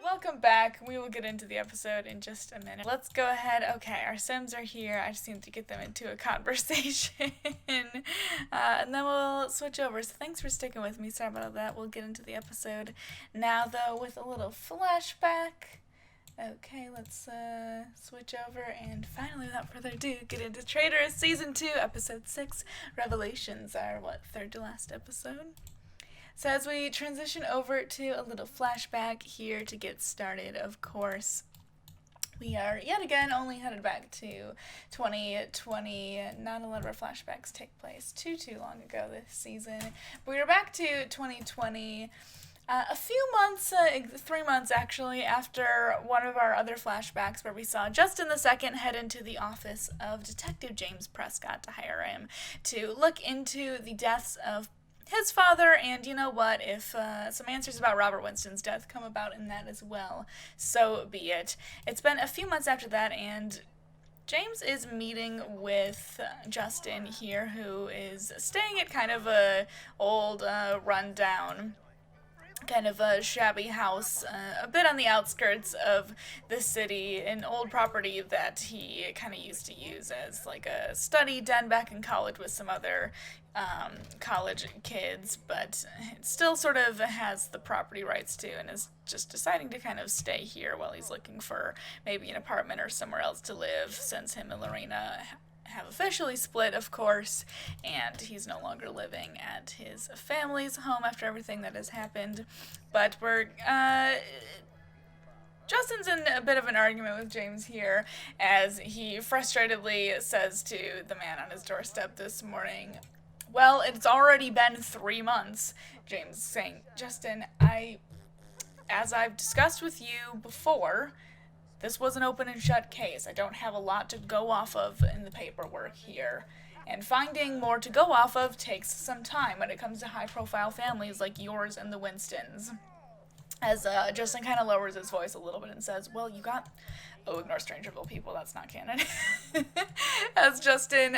Welcome back. We will get into the episode in just a minute. Let's go ahead. Okay, our Sims are here. I just need to get them into a conversation. And then we'll switch over. So thanks for sticking with me. Sorry about all that. We'll get into the episode now, though, with a little flashback. Okay, let's switch over and finally, without further ado, get into Traitorous Season 2, Episode 6, Revelations, our, third to last episode. So as we transition over to a little flashback here to get started, of course, we are yet again only headed back to 2020. Not a lot of our flashbacks take place too long ago this season. But we are back to 2020. A few months, 3 months actually, after one of our other flashbacks where we saw Justin II head into the office of Detective James Prescott to hire him to look into the deaths of his father, and you know what, if some answers about Robert Winston's death come about in that as well, so be it. It's been a few months after that, and James is meeting with Justin here, who is staying at kind of a old, rundown, kind of a shabby house, a bit on the outskirts of the city, an old property that he kind of used to use as like a study den back in college with some other college kids, but it still sort of has the property rights to, and is just deciding to kind of stay here while he's looking for maybe an apartment or somewhere else to live, since him and Lorena have officially split, of course, and he's no longer living at his family's home after everything that has happened. But Justin's in a bit of an argument with James here, as he frustratedly says to the man on his doorstep this morning, well, it's already been 3 months. James saying, Justin, as I've discussed with you before, this was an open and shut case. I don't have a lot to go off of in the paperwork here. And finding more to go off of takes some time when it comes to high-profile families like yours and the Winstons. As Justin kind of lowers his voice a little bit and says, well, you got... Oh, ignore Strangerville people, that's not canon. As Justin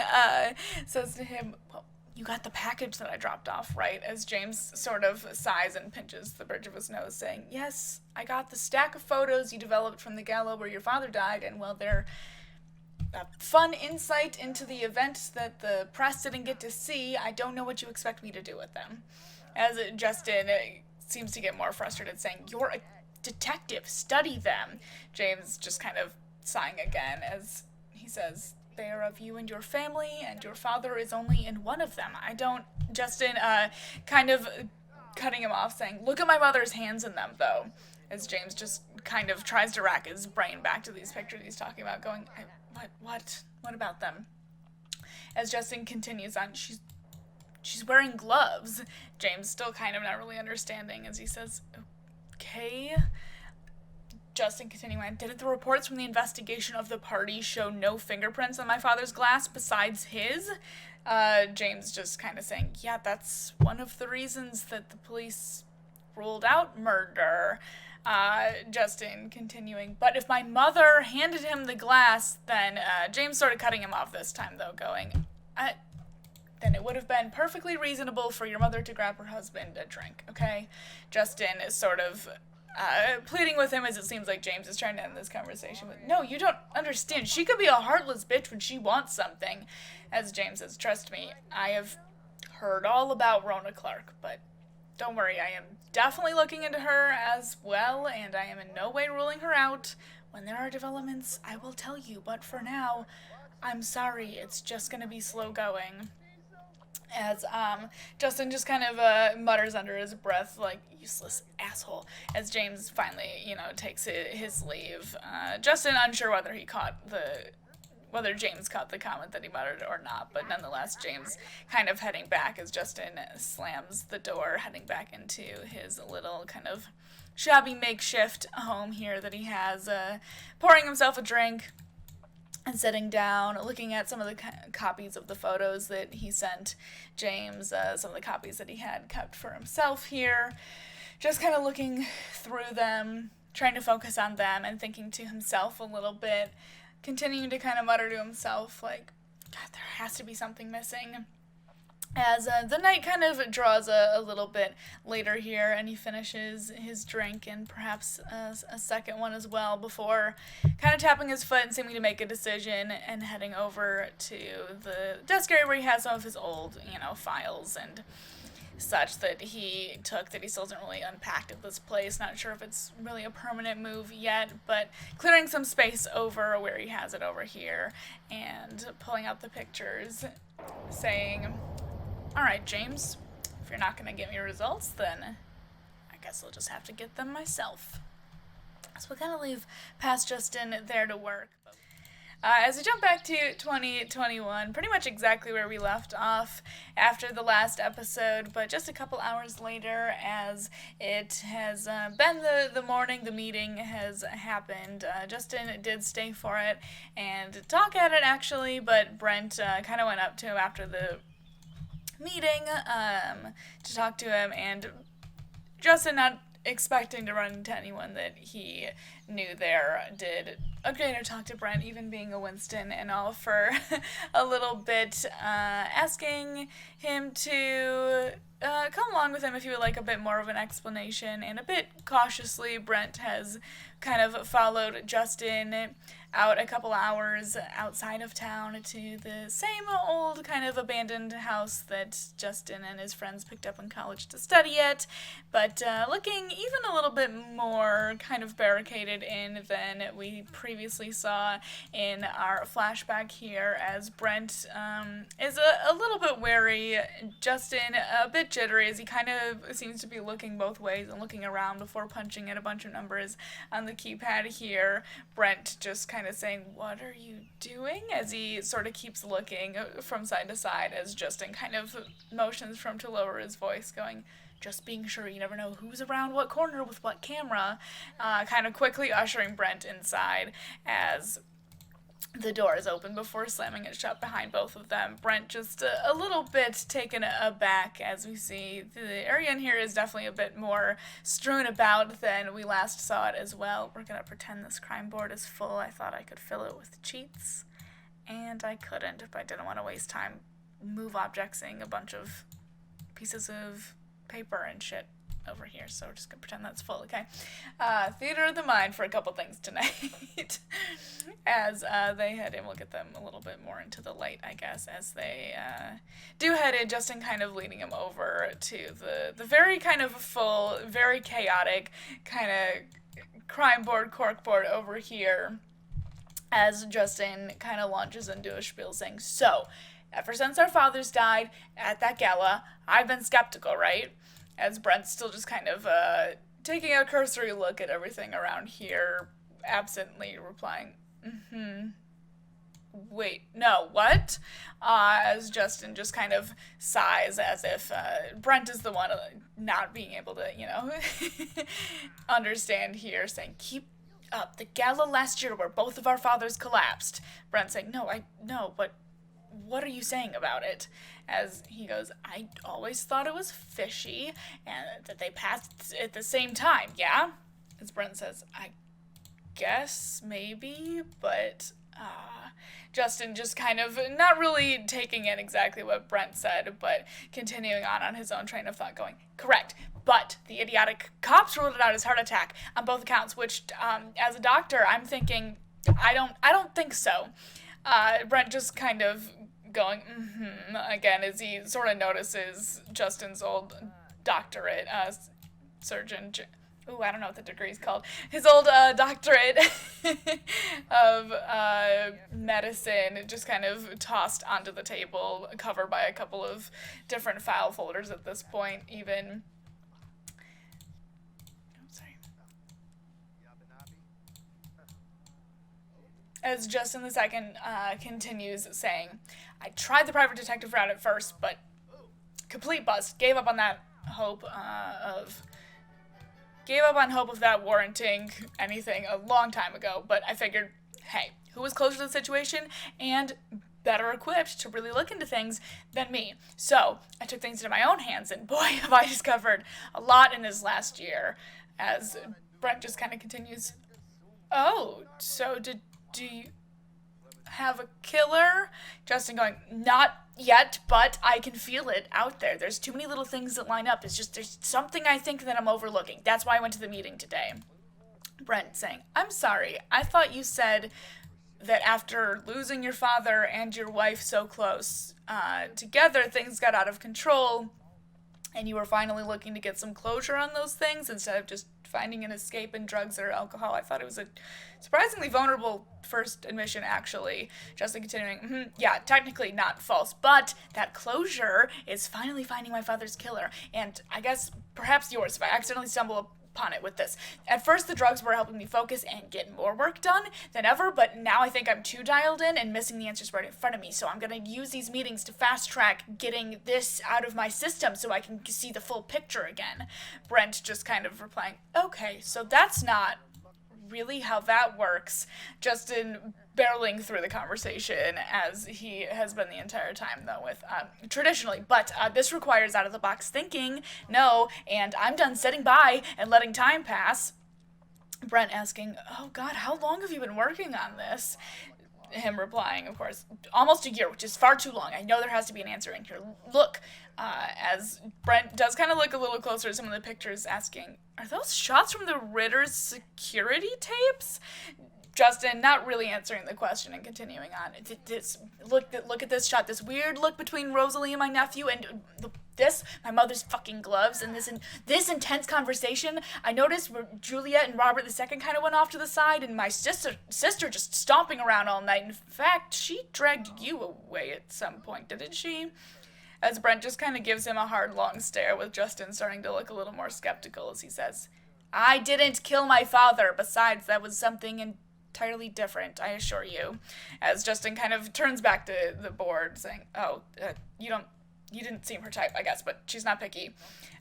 says to him, well, you got the package that I dropped off, right? As James sort of sighs and pinches the bridge of his nose, saying, yes, I got the stack of photos you developed from the gala where your father died, and, well, they're a fun insight into the event that the press didn't get to see. I don't know what you expect me to do with them. As Justin seems to get more frustrated, saying, you're a detective, study them. James just kind of sighing again as he says, they are of you and your family, and your father is only in one of them. I don't... Justin, kind of cutting him off, saying, look at my mother's hands in them, though. As James just kind of tries to rack his brain back to these pictures he's talking about, going, what about them? As Justin continues on, she's wearing gloves. James still kind of not really understanding, as he says, okay... Justin continuing on, didn't the reports from the investigation of the party show no fingerprints on my father's glass besides his? James just kind of saying, yeah, that's one of the reasons that the police ruled out murder. Justin continuing, but if my mother handed him the glass, then James started cutting him off this time, though, going, then it would have been perfectly reasonable for your mother to grab her husband a drink, okay? Justin is sort of... pleading with him, as it seems like James is trying to end this conversation with, no, you don't understand. She could be a heartless bitch when she wants something. As James says, trust me, I have heard all about Rona Clark, but don't worry, I am definitely looking into her as well, and I am in no way ruling her out. When there are developments, I will tell you, but for now, I'm sorry, it's just gonna be slow going. As Justin just kind of mutters under his breath, like, useless asshole, as James finally, takes his leave. Justin unsure whether James caught the comment that he muttered or not, but nonetheless, James kind of heading back as Justin slams the door, heading back into his little kind of shabby makeshift home here that he has, pouring himself a drink and sitting down, looking at some of the copies of the photos that he sent James, some of the copies that he had kept for himself here, just kind of looking through them, trying to focus on them and thinking to himself a little bit, continuing to kind of mutter to himself, like, God, there has to be something missing. As the night kind of draws a little bit later here, and he finishes his drink and perhaps a second one as well before kind of tapping his foot and seeming to make a decision and heading over to the desk area where he has some of his old, files and such that he took that he still hasn't really unpacked at this place. Not sure if it's really a permanent move yet, but clearing some space over where he has it over here and pulling out the pictures, saying, all right, James, if you're not going to get me results, then I guess I'll just have to get them myself. So we'll kind of leave past Justin there to work. As we jump back to 2021, pretty much exactly where we left off after the last episode, but just a couple hours later, as it has been the morning the meeting has happened. Justin did stay for it and talk at it, actually, but Brent kind of went up to him after the meeting to talk to him, and Justin, not expecting to run into anyone that he knew there, did agree to talk to Brent, even being a Winston and all, for a little bit, asking him to come along with him if he would like a bit more of an explanation, and a bit cautiously Brent has kind of followed Justin out a couple hours outside of town to the same old kind of abandoned house that Justin and his friends picked up in college to study at, but looking even a little bit more kind of barricaded in than we previously saw in our flashback here, as Brent is a little bit wary, Justin a bit jittery, as he kind of seems to be looking both ways and looking around before punching in a bunch of numbers on the keypad here. Brent just kind of saying, "What are you doing?" as he sort of keeps looking from side to side, as Justin kind of motions for him to lower his voice, going, "Just being sure, you never know who's around what corner with what camera," kind of quickly ushering Brent inside as the door is open before slamming it shut behind both of them. Brent just a little bit taken aback, as we see the area in here is definitely a bit more strewn about than we last saw it as well. We're going to pretend this crime board is full. I thought I could fill it with cheats, and I couldn't, but I didn't want to waste time move objectsing a bunch of pieces of paper and shit over here, so we're just gonna pretend that's full, okay? Theater of the mind for a couple things tonight. As they head in, we'll get them a little bit more into the light, I guess, as they do head in, Justin kind of leading him over to the very kind of full, very chaotic kind of crime board, cork board over here, as Justin kind of launches into a spiel saying, "So, ever since our fathers died at that gala, I've been skeptical, right?" As Brent's still just kind of taking a cursory look at everything around here, absently replying, "Wait, no, what?" As Justin just kind of sighs, as if Brent is the one not being able to, understand here, saying, "Keep up. The gala last year where both of our fathers collapsed." Brent saying, "No, but what are you saying about it?" As he goes, "I always thought it was fishy, and that they passed at the same time, yeah?" As Brent says, "I guess, maybe, but, Justin just kind of not really taking in exactly what Brent said, but continuing on his own train of thought, going, "Correct, but the idiotic cops ruled it out as heart attack on both accounts, which, as a doctor, I'm thinking, I don't think so." Brent just kind of going, again, as he sort of notices Justin's old doctorate, surgeon, ooh, I don't know what the degree's called, his old doctorate of medicine just kind of tossed onto the table, covered by a couple of different file folders at this point, even. As Justin the Second continues saying, I tried the private detective route at first, but complete bust. Gave up on hope of that warranting anything a long time ago, but I figured, hey, who was closer to the situation and better equipped to really look into things than me? So I took things into my own hands, and boy, have I discovered a lot in this last year. As Brent just kind of continues, oh, so do you have a killer? Justin going, not yet, but I can feel it out there. There's too many little things that line up. It's just, there's something I think that I'm overlooking. That's why I went to the meeting today. Brent saying, I'm sorry, I thought you said that after losing your father and your wife so close together, things got out of control, and you were finally looking to get some closure on those things instead of just finding an escape in drugs or alcohol. I thought it was a surprisingly vulnerable first admission, actually. Justin continuing, yeah, technically not false, but that closure is finally finding my father's killer, and I guess perhaps yours if I accidentally stumble upon it with this. At first, the drugs were helping me focus and get more work done than ever, but now I think I'm too dialed in and missing the answers right in front of me, so I'm going to use these meetings to fast track getting this out of my system so I can see the full picture again. Brent just kind of replying, okay, so that's not really how that works. Justin barreling through the conversation, as he has been the entire time, though, with traditionally, but this requires out-of-the-box thinking, no, and I'm done sitting by and letting time pass. Brent asking, oh god, how long have you been working on this? Him replying, of course, almost a year, which is far too long. I know there has to be an answer in here. Look, as Brent does kind of look a little closer at some of the pictures, asking, are those shots from the Ritter's security tapes? Justin not really answering the question and continuing on. Look at this shot, this weird look between Rosalie and my nephew, and my mother's fucking gloves, and this intense conversation. I noticed where Juliet and Robert II kind of went off to the side, and my sister just stomping around all night. In fact, she dragged you away at some point, didn't she? As Brent just kind of gives him a hard, long stare, with Justin starting to look a little more skeptical as he says, I didn't kill my father. Besides, that was something entirely different, I assure you. As Justin kind of turns back to the board, saying, oh, you didn't seem her type, I guess, but she's not picky.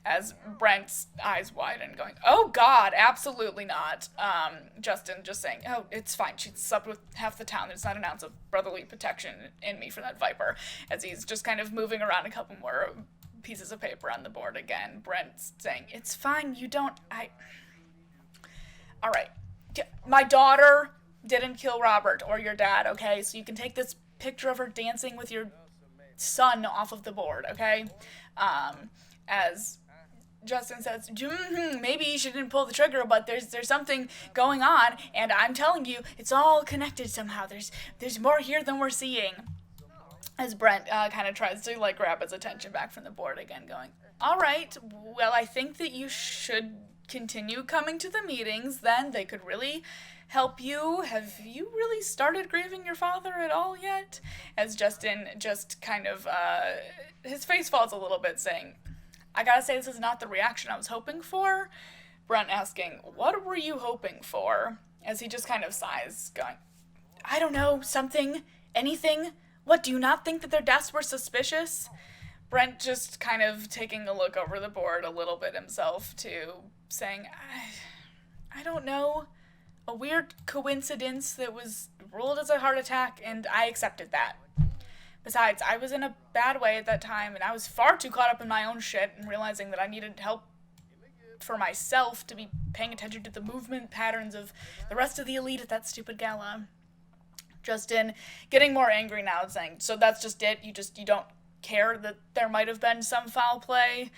As Brent's eyes widen, going, oh god, absolutely not. Justin just saying, oh, it's fine, she slept with half the town, there's not an ounce of brotherly protection in me for that viper. As he's just kind of moving around a couple more pieces of paper on the board again. Brent's saying, it's fine, alright, my daughter didn't kill Robert or your dad, okay? So you can take this picture of her dancing with your son off of the board, okay? As Justin says, maybe she didn't pull the trigger, but there's something going on, and I'm telling you, it's all connected somehow. There's more here than we're seeing. As Brent kind of tries to grab his attention back from the board again, going, all right, well, I think that you should continue coming to the meetings then. They could really help you. Have you really started grieving your father at all yet? As Justin just kind of, his face falls a little bit, saying, I gotta say, this is not the reaction I was hoping for. Brent asking, what were you hoping for? As he just kind of sighs, going, I don't know, something, anything. What, do you not think that their deaths were suspicious? Brent just kind of taking a look over the board a little bit himself, too, saying, I don't know. A weird coincidence that was ruled as a heart attack, and I accepted that. Besides, I was in a bad way at that time, and I was far too caught up in my own shit and realizing that I needed help for myself to be paying attention to the movement patterns of the rest of the elite at that stupid gala. Justin getting more angry now, saying, so that's just it? You don't care that there might have been some foul play?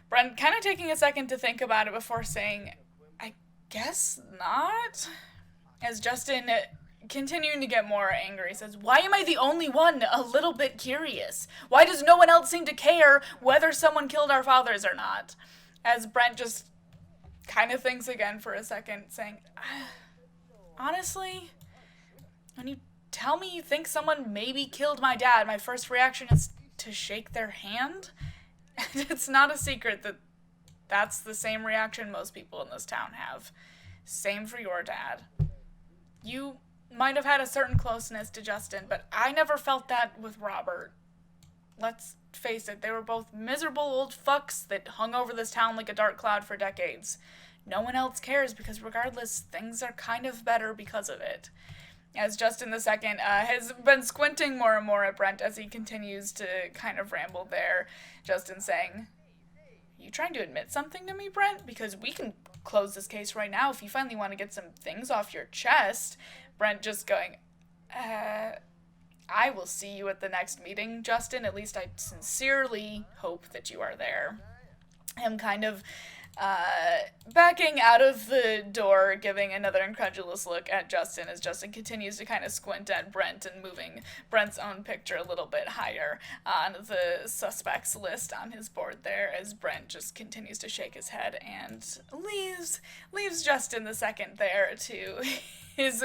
Brent kind of taking a second to think about it before saying, I guess not? As Justin, continuing to get more angry, says, why am I the only one a little bit curious? Why does no one else seem to care whether someone killed our fathers or not? As Brent just kind of thinks again for a second, saying, honestly, when you tell me you think someone maybe killed my dad, my first reaction is to shake their hand. And it's not a secret that that's the same reaction most people in this town have. Same for your dad. You might have had a certain closeness to Justin, but I never felt that with Robert. Let's face it, they were both miserable old fucks that hung over this town like a dark cloud for decades. No one else cares because regardless, things are kind of better because of it. As Justin II has been squinting more and more at Brent as he continues to kind of ramble there. Justin saying, you trying to admit something to me, Brent? Because we can close this case right now if you finally want to get some things off your chest. Brent just going, I will see you at the next meeting, Justin. At least I sincerely hope that you are there. Him kind of backing out of the door, giving another incredulous look at Justin as Justin continues to kind of squint at Brent and moving Brent's own picture a little bit higher on the suspects list on his board there as Brent just continues to shake his head and leaves Justin II there to his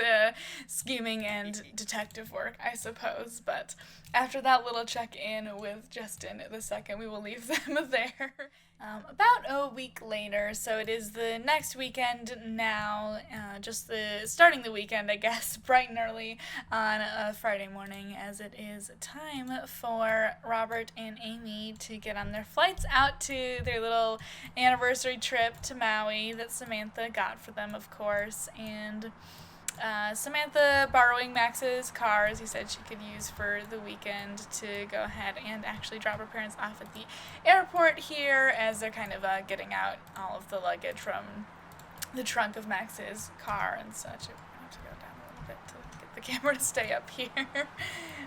scheming and detective work, I suppose. But after that little check-in with Justin II, we will leave them there. About a week later, so it is the next weekend now, starting the weekend, I guess, bright and early on a Friday morning, as it is time for Robert and Aimi to get on their flights out to their little anniversary trip to Maui that Samantha got for them, of course, and Samantha borrowing Max's car, as he said she could use for the weekend, to go ahead and actually drop her parents off at the airport here as they're kind of getting out all of the luggage from the trunk of Max's car and such. I'm going to have to go down a little bit to get the camera to stay up here.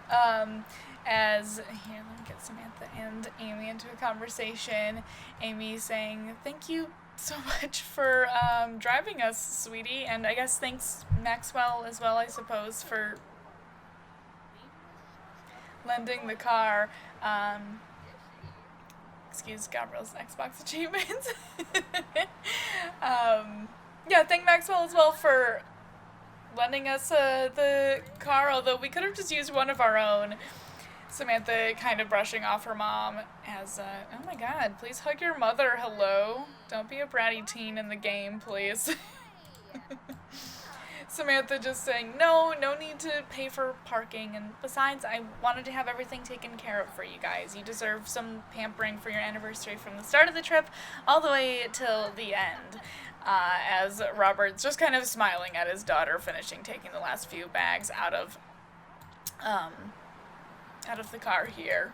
Let me get Samantha and Aimi into a conversation. Aimi saying, thank you so much for driving us, sweetie, and I guess thanks Maxwell as well, I suppose, for lending the car. Excuse Gabriel's Xbox achievements. Thank Maxwell as well for lending us the car, although we could have just used one of our own. Samantha kind of brushing off her mom as, oh my god, please hug your mother, hello. Don't be a bratty teen in the game, please. Samantha just saying, no need to pay for parking, and besides, I wanted to have everything taken care of for you guys. You deserve some pampering for your anniversary from the start of the trip all the way till the end. As Robert's just kind of smiling at his daughter, finishing taking the last few bags out of the car here,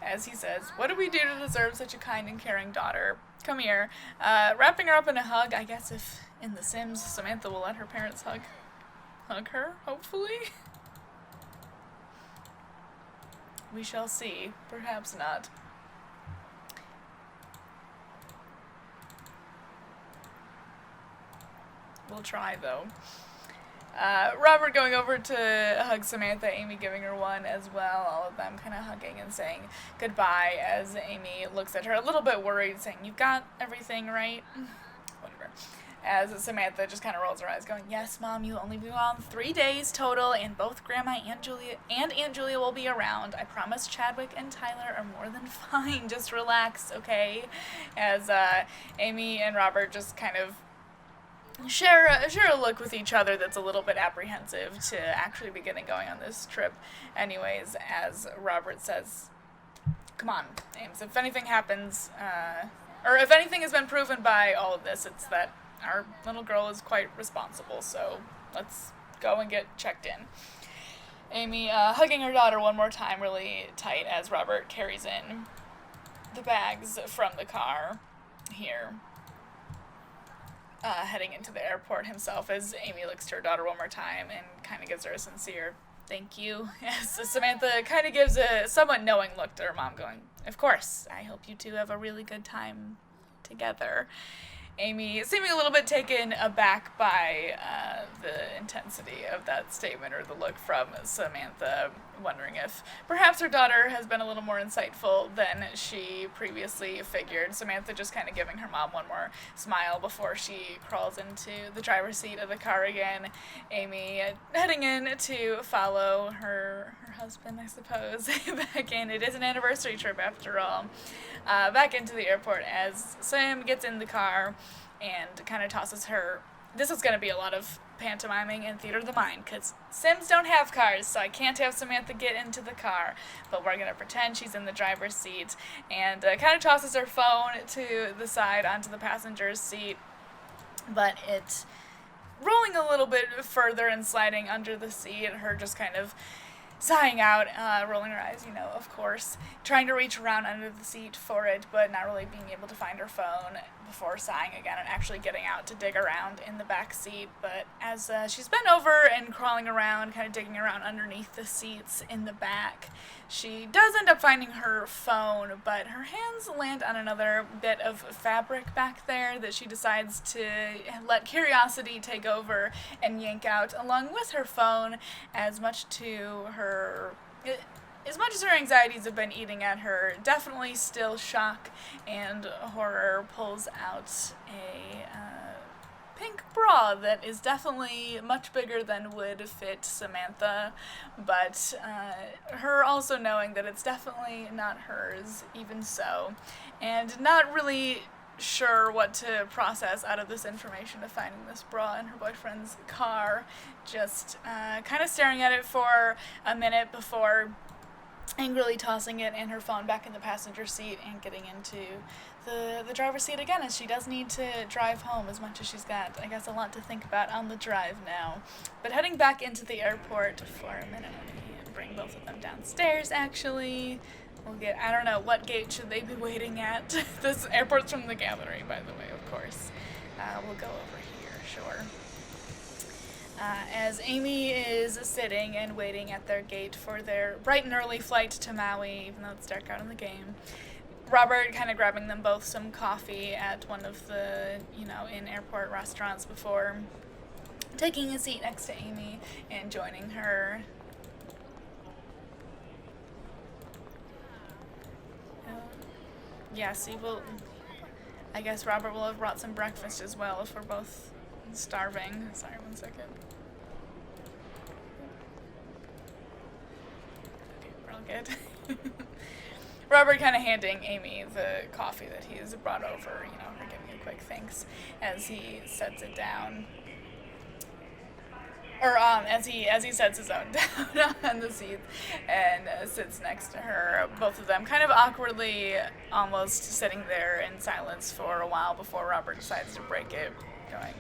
as he says, what do we do to deserve such a kind and caring daughter? Come here. Wrapping her up in a hug, I guess if in The Sims, Samantha will let her parents hug her, hopefully? We shall see. Perhaps not. We'll try, though. Robert going over to hug Samantha, Aimi giving her one as well, all of them kind of hugging and saying goodbye as Aimi looks at her a little bit worried, saying, you've got everything right? Whatever. As Samantha just kind of rolls her eyes going, yes, Mom, you'll only be gone 3 days total, and both Grandma and Aunt Julia will be around. I promise Chadwick and Tyler are more than fine. Just relax, okay? As Aimi and Robert just kind of share a look with each other that's a little bit apprehensive to actually be getting going on this trip anyways, as Robert says, come on, Ames, if anything happens, or if anything has been proven by all of this, it's that our little girl is quite responsible, so let's go and get checked in. Aimi hugging her daughter one more time really tight as Robert carries in the bags from the car here. Heading into the airport himself as Aimi looks to her daughter one more time and kind of gives her a sincere thank you. As Samantha kind of gives a somewhat knowing look to her mom going, of course, I hope you two have a really good time together. Aimi seeming a little bit taken aback by the intensity of that statement or the look from Samantha, wondering if perhaps her daughter has been a little more insightful than she previously figured. Samantha just kind of giving her mom one more smile before she crawls into the driver's seat of the car again. Aimi heading in to follow her husband, I suppose, back in. It is an anniversary trip after all. Back into the airport as Sam gets in the car and kind of tosses her. This is going to be a lot of pantomiming and theater of the mind, because Sims don't have cars, so I can't have Samantha get into the car, but we're going to pretend she's in the driver's seat, and kind of tosses her phone to the side onto the passenger's seat, but it rolling a little bit further and sliding under the seat, her just kind of sighing out, rolling her eyes, of course, trying to reach around under the seat for it, but not really being able to find her phone before sighing again and actually getting out to dig around in the back seat. But as she's bent over and crawling around, kind of digging around underneath the seats in the back, she does end up finding her phone, but her hands land on another bit of fabric back there that she decides to let curiosity take over and yank out along with her phone, as much as her anxieties have been eating at her, definitely still shock and horror pulls out a pink bra that is definitely much bigger than would fit Samantha, but her also knowing that it's definitely not hers, even so, and not really sure what to process out of this information of finding this bra in her boyfriend's car, just kind of staring at it for a minute before angrily tossing it and her phone back in the passenger seat and getting into the driver's seat again, as she does need to drive home, as much as she's got, I guess, a lot to think about on the drive now. But heading back into the airport for a minute, let me bring both of them downstairs, actually. We'll get, I don't know, what gate should they be waiting at? This airport's from the gallery, by the way, of course. We'll go over here, sure. As Aimi is sitting and waiting at their gate for their bright and early flight to Maui, even though it's dark out in the game. Robert kind of grabbing them both some coffee at one of the, in-airport restaurants before taking a seat next to Aimi and joining her. Yeah, see, I guess Robert will have brought some breakfast as well if we're both starving. Sorry, 1 second. Okay, we're all good. Robert kind of handing Aimi the coffee that he's brought over, her giving a quick thanks as he sets it down. Or as he sets his own down on the seat and sits next to her, both of them kind of awkwardly almost sitting there in silence for a while before Robert decides to break it, going,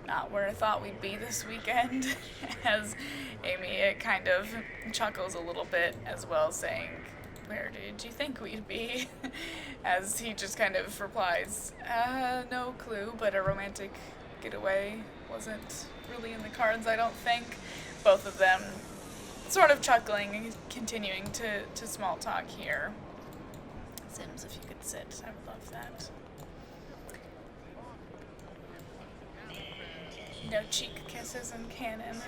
not where I thought we'd be this weekend, as Aimi kind of chuckles a little bit as well, saying, where did you think we'd be? As he just kind of replies, no clue, but a romantic getaway wasn't really in the cards, I don't think. Both of them sort of chuckling and continuing to small talk here. Sims, if you could sit, I would love that. No cheek kisses in canon.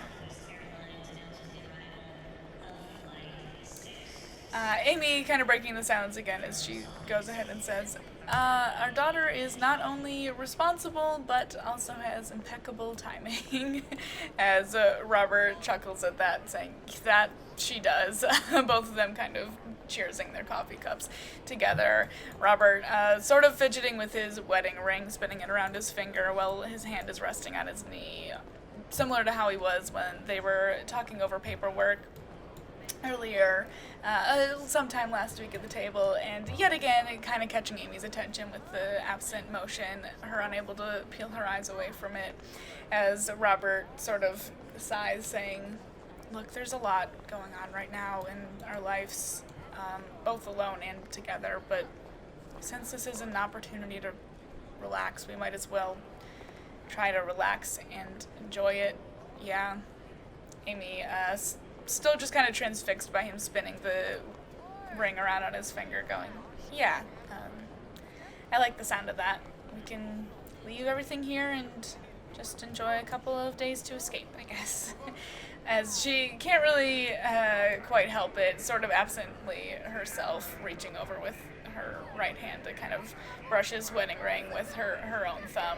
Aimi kind of breaking the silence again as she goes ahead and says, our daughter is not only responsible, but also has impeccable timing, as Robert chuckles at that, saying that she does. Both of them kind of cheersing their coffee cups together. Robert sort of fidgeting with his wedding ring, spinning it around his finger while his hand is resting on his knee, similar to how he was when they were talking over paperwork earlier, sometime last week at the table, and yet again kind of catching Amy's attention with the absent motion, her unable to peel her eyes away from it, as Robert sort of sighs, saying, look, there's a lot going on right now in our lives, both alone and together, but since this is an opportunity to relax, we might as well try to relax and enjoy it. Yeah. Aimi, still just kind of transfixed by him spinning the ring around on his finger, going, yeah, I like the sound of that. We can leave everything here and just enjoy a couple of days to escape, I guess. as she can't really quite help it, sort of absently herself, reaching over with her right hand to kind of brush his wedding ring with her own thumb,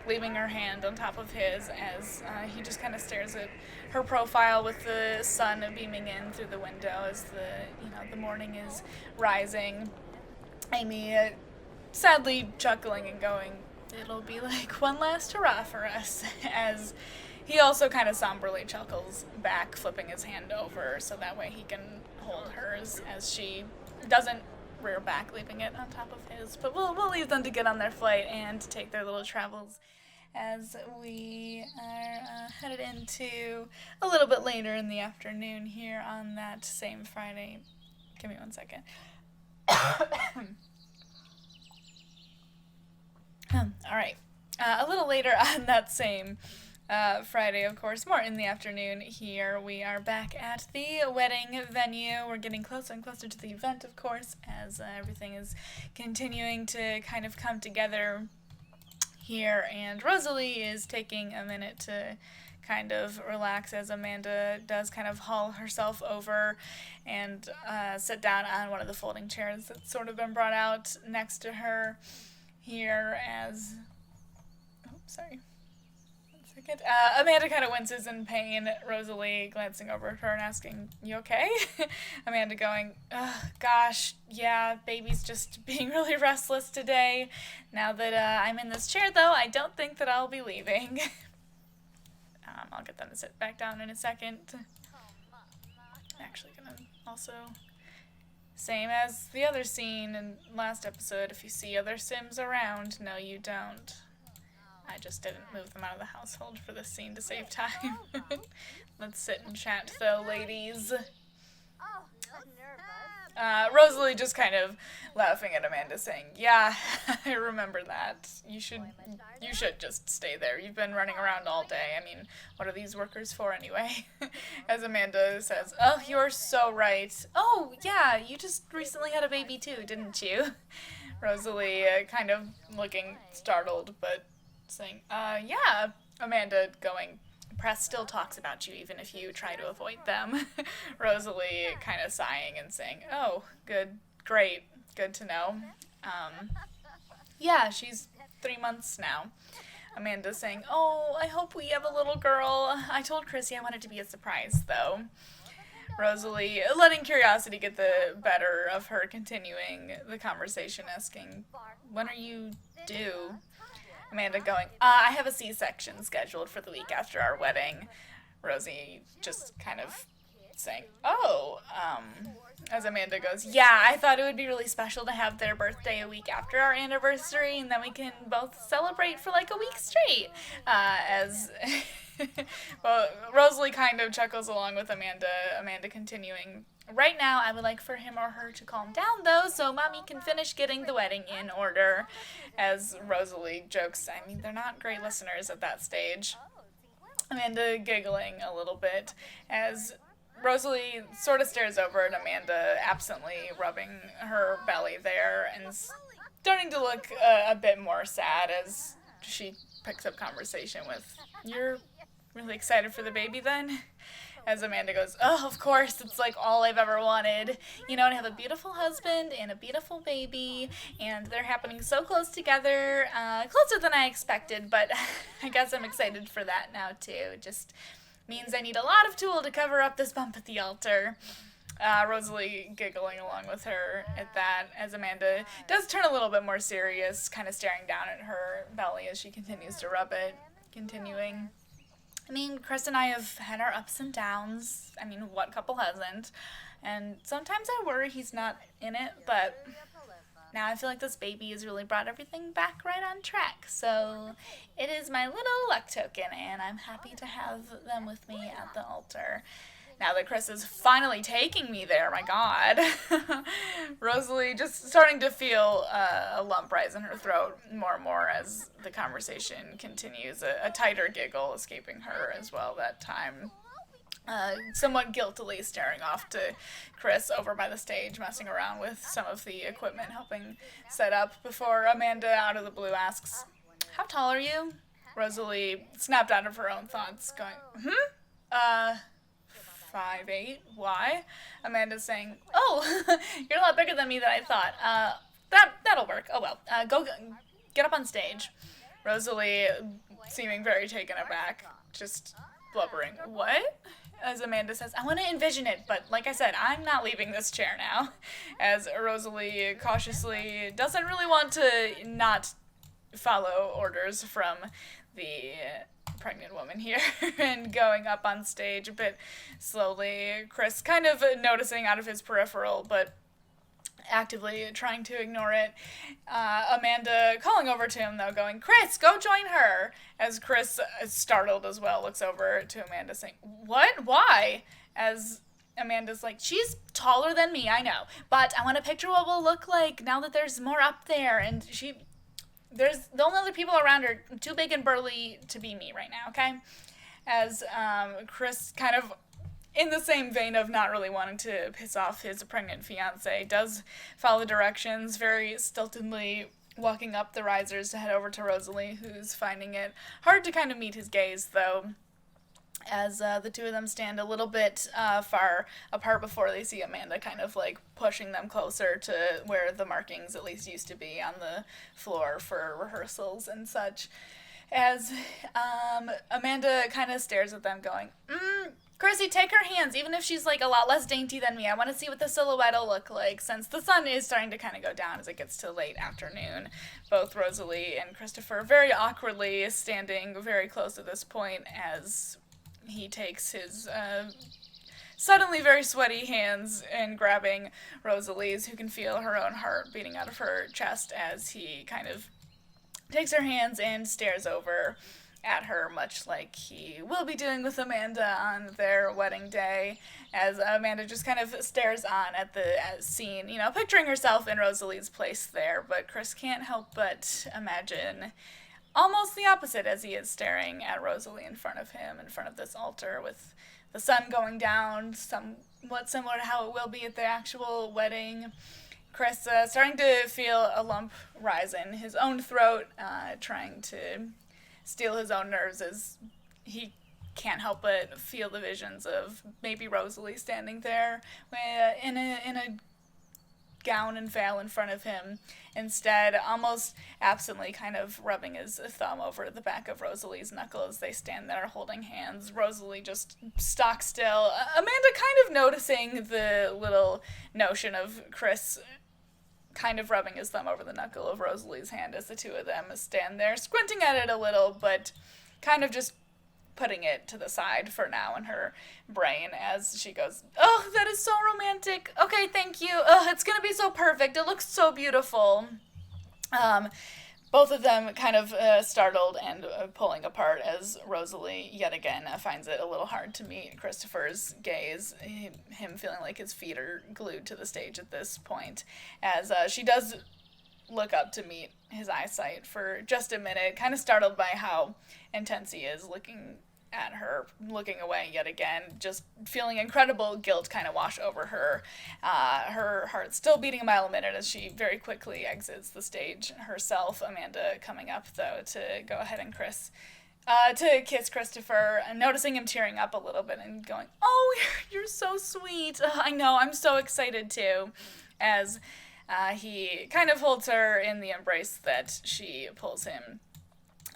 leaving her hand on top of his as he just kind of stares at her profile with the sun beaming in through the window as the morning is rising. Aimi sadly chuckling and going, "It'll be like one last hurrah for us," as he also kind of somberly chuckles back, flipping his hand over so that way he can hold hers as she doesn't rear back, leaving it on top of his. But we'll leave them to get on their flight and to take their little travels as we are headed into a little bit later in the afternoon here on that same Friday. Give me one second. All right. A little later on that same Friday, of course, more in the afternoon here, we are back at the wedding venue. We're getting closer and closer to the event, of course, as everything is continuing to kind of come together here, and Rosalie is taking a minute to kind of relax as Amanda does kind of haul herself over and sit down on one of the folding chairs that's sort of been brought out next to her here as... Oh, sorry. Amanda kind of winces in pain, Rosalie glancing over at her and asking, "You okay?" Amanda going, "Gosh, yeah, baby's just being really restless today. Now that I'm in this chair, though, I don't think that I'll be leaving." I'll get them to sit back down in a second. Actually gonna also... Same as the other scene in last episode, if you see other Sims around, no you don't. I just didn't move them out of the household for this scene to save time. Let's sit and chat though, ladies. Rosalie just kind of laughing at Amanda saying, "Yeah, I remember that. You should just stay there. You've been running around all day. I mean, what are these workers for anyway?" As Amanda says, "Oh, you're so right. Oh, yeah, you just recently had a baby too, didn't you?" Rosalie kind of looking startled, but saying, yeah. Amanda going, "Press still talks about you even if you try to avoid them." Rosalie kind of sighing and saying, "Oh, great, good to know. Yeah, she's 3 months now." Amanda saying, "Oh, I hope we have a little girl. I told Chrissy I wanted to be a surprise, though." Rosalie, letting curiosity get the better of her, continuing the conversation, asking, "When are you due?" Amanda going, "I have a C-section scheduled for the week after our wedding." Rosie just kind of saying, "Oh," as Amanda goes, "Yeah, I thought it would be really special to have their birthday a week after our anniversary, and then we can both celebrate for like a week straight." As well, Rosalie kind of chuckles along with Amanda. Amanda continuing, "Right now, I would like for him or her to calm down, though, so Mommy can finish getting the wedding in order." As Rosalie jokes, I mean, they're not great listeners at that stage. Amanda giggling a little bit as Rosalie sort of stares over at Amanda, absently rubbing her belly there and starting to look a bit more sad as she picks up conversation with, "You're really excited for the baby then?" As Amanda goes, "Oh, of course, it's like all I've ever wanted. You know, to have a beautiful husband and a beautiful baby, and they're happening so close together, closer than I expected, but I guess I'm excited for that now, too. Just means I need a lot of tool to cover up this bump at the altar." Rosalie giggling along with her at that, as Amanda does turn a little bit more serious, kind of staring down at her belly as she continues to rub it, continuing, "I mean, Chris and I have had our ups and downs. I mean, what couple hasn't? And sometimes I worry he's not in it, but now I feel like this baby has really brought everything back right on track. So it is my little luck token, and I'm happy to have them with me at the altar. Now that Chris is finally taking me there, my God." Rosalie just starting to feel a lump rise in her throat more and more as the conversation continues, a tighter giggle escaping her as well that time. Somewhat guiltily staring off to Chris over by the stage, messing around with some of the equipment, helping set up, before Amanda out of the blue asks, "How tall are you?" Rosalie snapped out of her own thoughts, going, 5'8". Why? Amanda's saying, oh, you're a lot bigger than me than I thought. That'll work. Oh well. Go get up on stage. Rosalie, seeming very taken aback, just blubbering. What? As Amanda says, I want to envision it, but like I said, I'm not leaving this chair now. As Rosalie cautiously doesn't really want to not follow orders from the pregnant woman here and going up on stage a bit slowly. Chris kind of noticing out of his peripheral, but actively trying to ignore it. Amanda calling over to him, though, going, Chris, go join her! As Chris, startled as well, looks over to Amanda saying, what? Why? As Amanda's like, she's taller than me, I know, but I want to picture what we'll look like now that there's more up there, and there's the only other people around her too big and burly to be me right now, okay? As Chris kind of, in the same vein of not really wanting to piss off his pregnant fiance, does follow the directions, very stiltedly walking up the risers to head over to Rosalie, who's finding it hard to kind of meet his gaze, though, as the two of them stand a little bit far apart before they see Amanda kind of like pushing them closer to where the markings at least used to be on the floor for rehearsals and such. As Amanda kind of stares at them going, Chrissy, take her hands, even if she's like a lot less dainty than me. I want to see what the silhouette will look like, since the sun is starting to kind of go down as it gets to late afternoon. Both Rosalie and Christopher very awkwardly standing very close at this point as he takes his suddenly very sweaty hands and grabbing Rosalie's, who can feel her own heart beating out of her chest as he kind of takes her hands and stares over at her, much like he will be doing with Amanda on their wedding day, as Amanda just kind of stares on at the scene, you know, picturing herself in Rosalie's place there, but Chris can't help but imagine almost the opposite as he is staring at Rosalie in front of him, in front of this altar, with the sun going down, somewhat similar to how it will be at the actual wedding. Chris starting to feel a lump rise in his own throat, trying to steal his own nerves as he can't help but feel the visions of maybe Rosalie standing there in a gown and veil in front of him, instead almost absently kind of rubbing his thumb over the back of Rosalie's knuckle as they stand there holding hands. Rosalie just stock still. Amanda kind of noticing the little notion of Chris kind of rubbing his thumb over the knuckle of Rosalie's hand as the two of them stand there, squinting at it a little, but kind of just putting it to the side for now in her brain as she goes, oh, that is so romantic. Okay, thank you. Oh, it's gonna be so perfect. It looks so beautiful. Both of them kind of startled and pulling apart as Rosalie, yet again, finds it a little hard to meet Christopher's gaze, him feeling like his feet are glued to the stage at this point, as she does look up to meet his eyesight for just a minute, kind of startled by how intense he is looking at her, looking away yet again, just feeling incredible guilt kind of wash over her. Her heart still beating a mile a minute as she very quickly exits the stage herself. Amanda coming up, though, to go ahead and to kiss Christopher, and noticing him tearing up a little bit and going, oh, you're so sweet. I know, I'm so excited too, as he kind of holds her in the embrace that she pulls him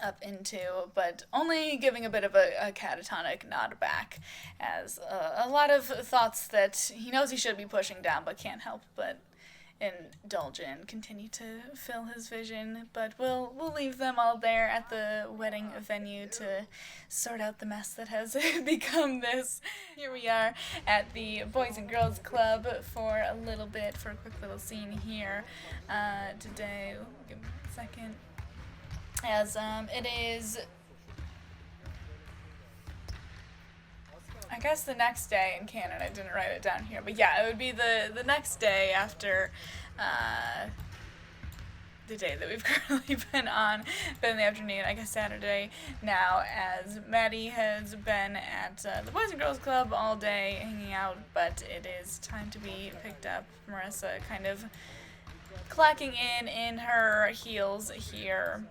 up into, but only giving a bit of a catatonic nod back, as a lot of thoughts that he knows he should be pushing down but can't help but indulge in continue to fill his vision. But we'll leave them all there at the wedding venue to sort out the mess that has become this. Here we are at the Boys and Girls Club for a little bit, for a quick little scene here today. Give me a second. As it is, I guess, the next day in canon. I didn't write it down here, but yeah, it would be the next day after the day that we've currently been in the afternoon, I guess Saturday now, as Maddie has been at the Boys and Girls Club all day hanging out, but it is time to be picked up. Marissa kind of clacking in her heels here,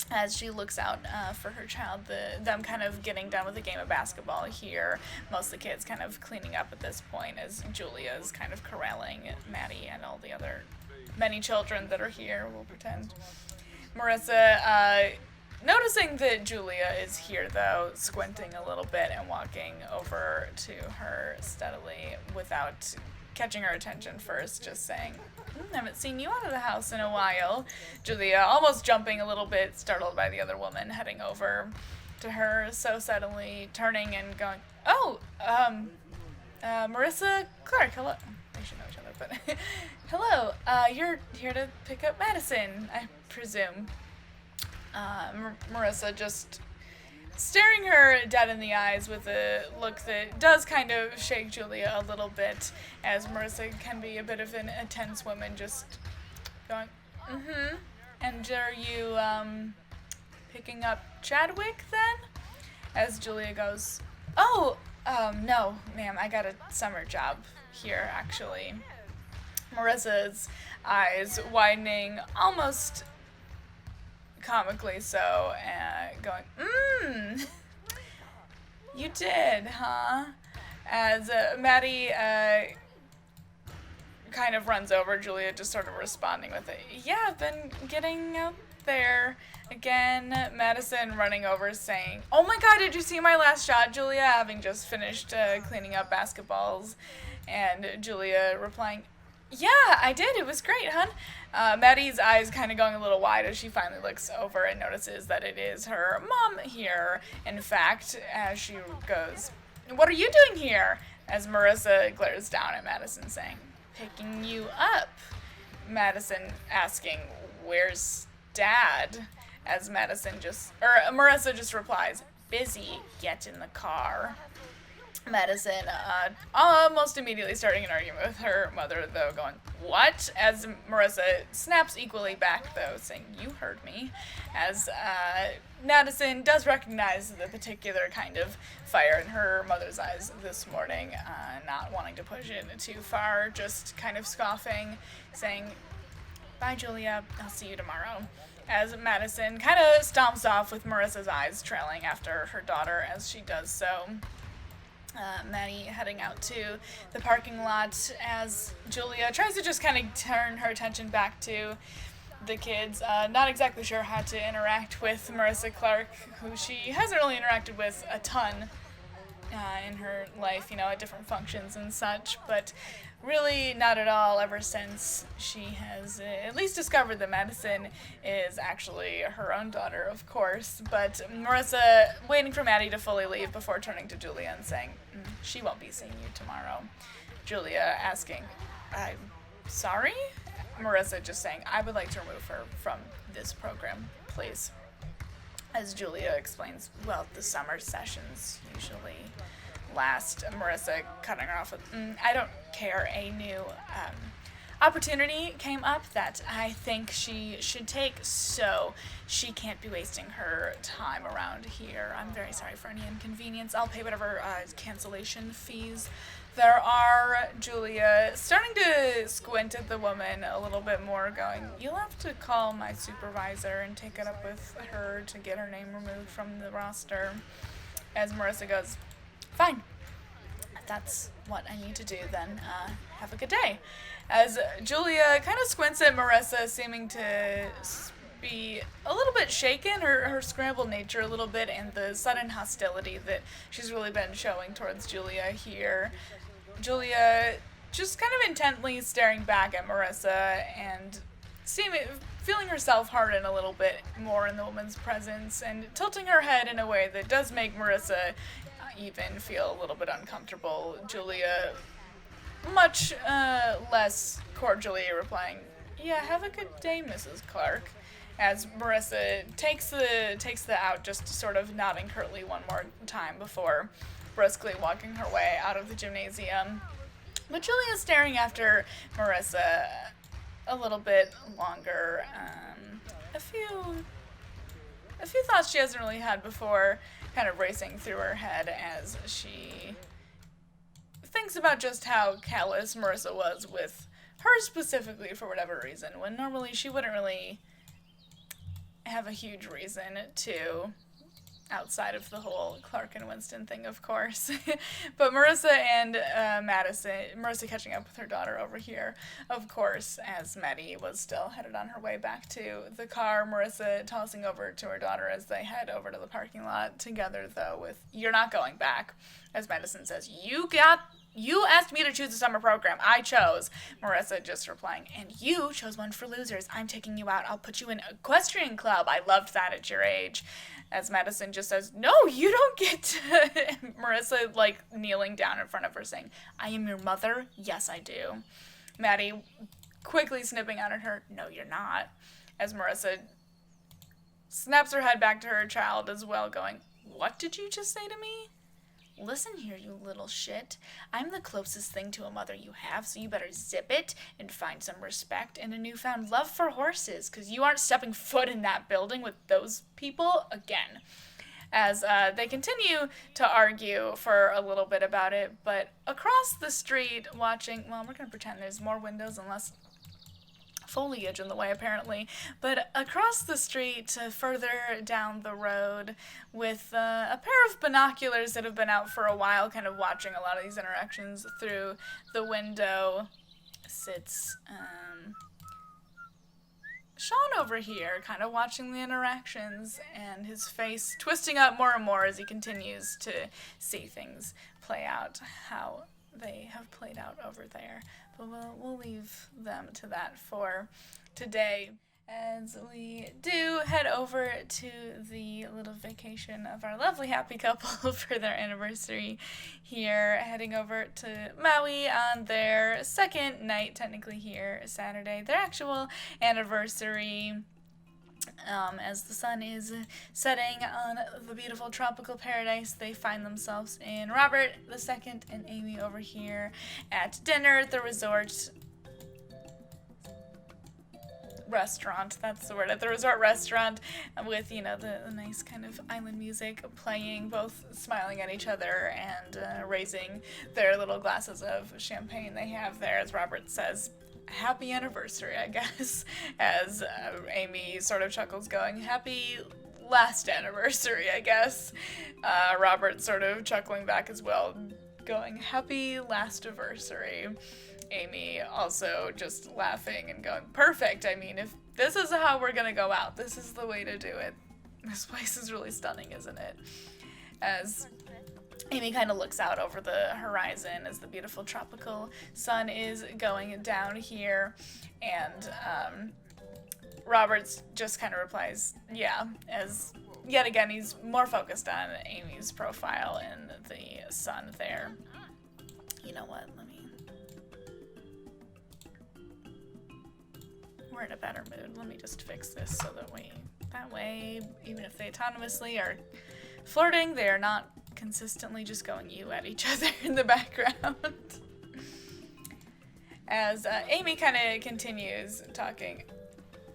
as she looks out for her child, them kind of getting done with the game of basketball here. Most of the kids kind of cleaning up at this point as Julia is kind of corralling Maddie and all the other many children that are here, we'll pretend. Marissa, noticing that Julia is here, though, squinting a little bit and walking over to her steadily without catching her attention first, just saying, haven't seen you out of the house in a while. Julia almost jumping a little bit, startled by the other woman heading over to her, so suddenly turning and going, Marissa Clark, hello. They should know each other, but hello, you're here to pick up Madison, I presume. Marissa just staring her dead in the eyes with a look that does kind of shake Julia a little bit, as Marissa can be a bit of a tense woman, just going, And are you, picking up Chadwick, then? As Julia goes, no, ma'am, I got a summer job here, actually. Marissa's eyes widening almost comically so, going, you did, huh? As Maddie kind of runs over, Julia just sort of responding with it. Yeah, I've been getting out there again. Madison running over saying, oh my god, did you see my last shot, Julia? Having just finished cleaning up basketballs. And Julia replying, yeah, I did. It was great, hon. Maddie's eyes kind of going a little wide as she finally looks over and notices that it is her mom here. In fact, as she goes, what are you doing here? As Marissa glares down at Madison saying, picking you up. Madison asking, where's Dad? As Marissa just replies, busy, get in the car. Madison almost immediately starting an argument with her mother, though, going, what? As Marissa snaps equally back, though, saying, you heard me. As Madison does recognize the particular kind of fire in her mother's eyes this morning, not wanting to push it too far, just kind of scoffing, saying, bye, Julia, I'll see you tomorrow. As Madison kind of stomps off with Marissa's eyes trailing after her daughter as she does so. Maddie heading out to the parking lot as Julia tries to just kind of turn her attention back to the kids. Not exactly sure how to interact with Marissa Clark, who she hasn't really interacted with a ton in her life, at different functions and such, but really not at all ever since she has at least discovered that Madison is actually her own daughter, of course. But Marissa waiting for Maddie to fully leave before turning to Julia and saying, she won't be seeing you tomorrow. Julia asking, I'm sorry? Marissa just saying, I would like to remove her from this program, please. As Julia explains, well, the summer sessions usually last. Marissa cutting her off with, I don't care, a new opportunity came up that I think she should take, so she can't be wasting her time around here. I'm very sorry for any inconvenience. I'll pay whatever cancellation fees there are. Julia starting to squint at the woman a little bit more, going, you'll have to call my supervisor and take it up with her to get her name removed from the roster. As Marissa goes, fine. That's what I need to do then. Have a good day. As Julia kind of squints at Marissa, seeming to be a little bit shaken, her scrambled nature a little bit, and the sudden hostility that she's really been showing towards Julia here. Julia just kind of intently staring back at Marissa and feeling herself harden a little bit more in the woman's presence and tilting her head in a way that does make Marissa even feel a little bit uncomfortable. Julia much less cordially replying, yeah, have a good day, Mrs. Clark. As Marissa takes the out, just sort of nodding curtly one more time before briskly walking her way out of the gymnasium. But Julia's staring after Marissa a little bit longer. A few thoughts she hasn't really had before kind of racing through her head as she thinks about just how callous Marissa was with her specifically for whatever reason, when normally she wouldn't really have a huge reason to, outside of the whole Clark and Winston thing, of course. But Marissa and Marissa catching up with her daughter over here, of course, as Maddie was still headed on her way back to the car. Marissa tossing over to her daughter as they head over to the parking lot together, though, with, "You're not going back," as Madison says, You asked me to choose a summer program. I chose." Marissa just replying, "And you chose one for losers. I'm taking you out. I'll put you in an equestrian club. I loved that at your age." As Madison just says, "No, you don't get to." Marissa, like, kneeling down in front of her saying, "I am your mother. Yes, I do." Maddie quickly snipping out at her, "No, you're not." As Marissa snaps her head back to her child as well, going, "What did you just say to me?" "Listen here, you little shit. I'm the closest thing to a mother you have, so you better zip it and find some respect and a newfound love for horses, because you aren't stepping foot in that building with those people again." As they continue to argue for a little bit about it, but across the street watching, well, we're going to pretend there's more windows and less foliage in the way, apparently, but across the street, further down the road, with a pair of binoculars that have been out for a while, kind of watching a lot of these interactions through the window, sits Sean over here, kind of watching the interactions, and his face twisting up more and more as he continues to see things play out how they have played out over there. But we'll leave them to that for today, as we do head over to the little vacation of our lovely happy couple for their anniversary here, heading over to Maui on their second night, technically here, Saturday, their actual anniversary. As the sun is setting on the beautiful tropical paradise, they find themselves in Robert II and Aimi over here at dinner at the resort restaurant. That's the word, at the resort restaurant, with, you know, the nice kind of island music playing, both smiling at each other and raising their little glasses of champagne they have there, as Robert says, "Happy anniversary," I guess, as Aimi sort of chuckles, going, "Happy last anniversary, I guess." Robert sort of chuckling back as well, going, "Happy last anniversary." Aimi also just laughing and going, "Perfect. I mean, if this is how we're gonna go out, this is the way to do it. This place is really stunning, isn't it?" As Aimi kind of looks out over the horizon as the beautiful tropical sun is going down here, and Roberts just kind of replies, "Yeah," as yet again he's more focused on Amy's profile and the sun there. You know what, we're in a better mood. Let me just fix this so that way, even if they autonomously are flirting, they are not consistently just going you at each other in the background. As Aimi kind of continues talking,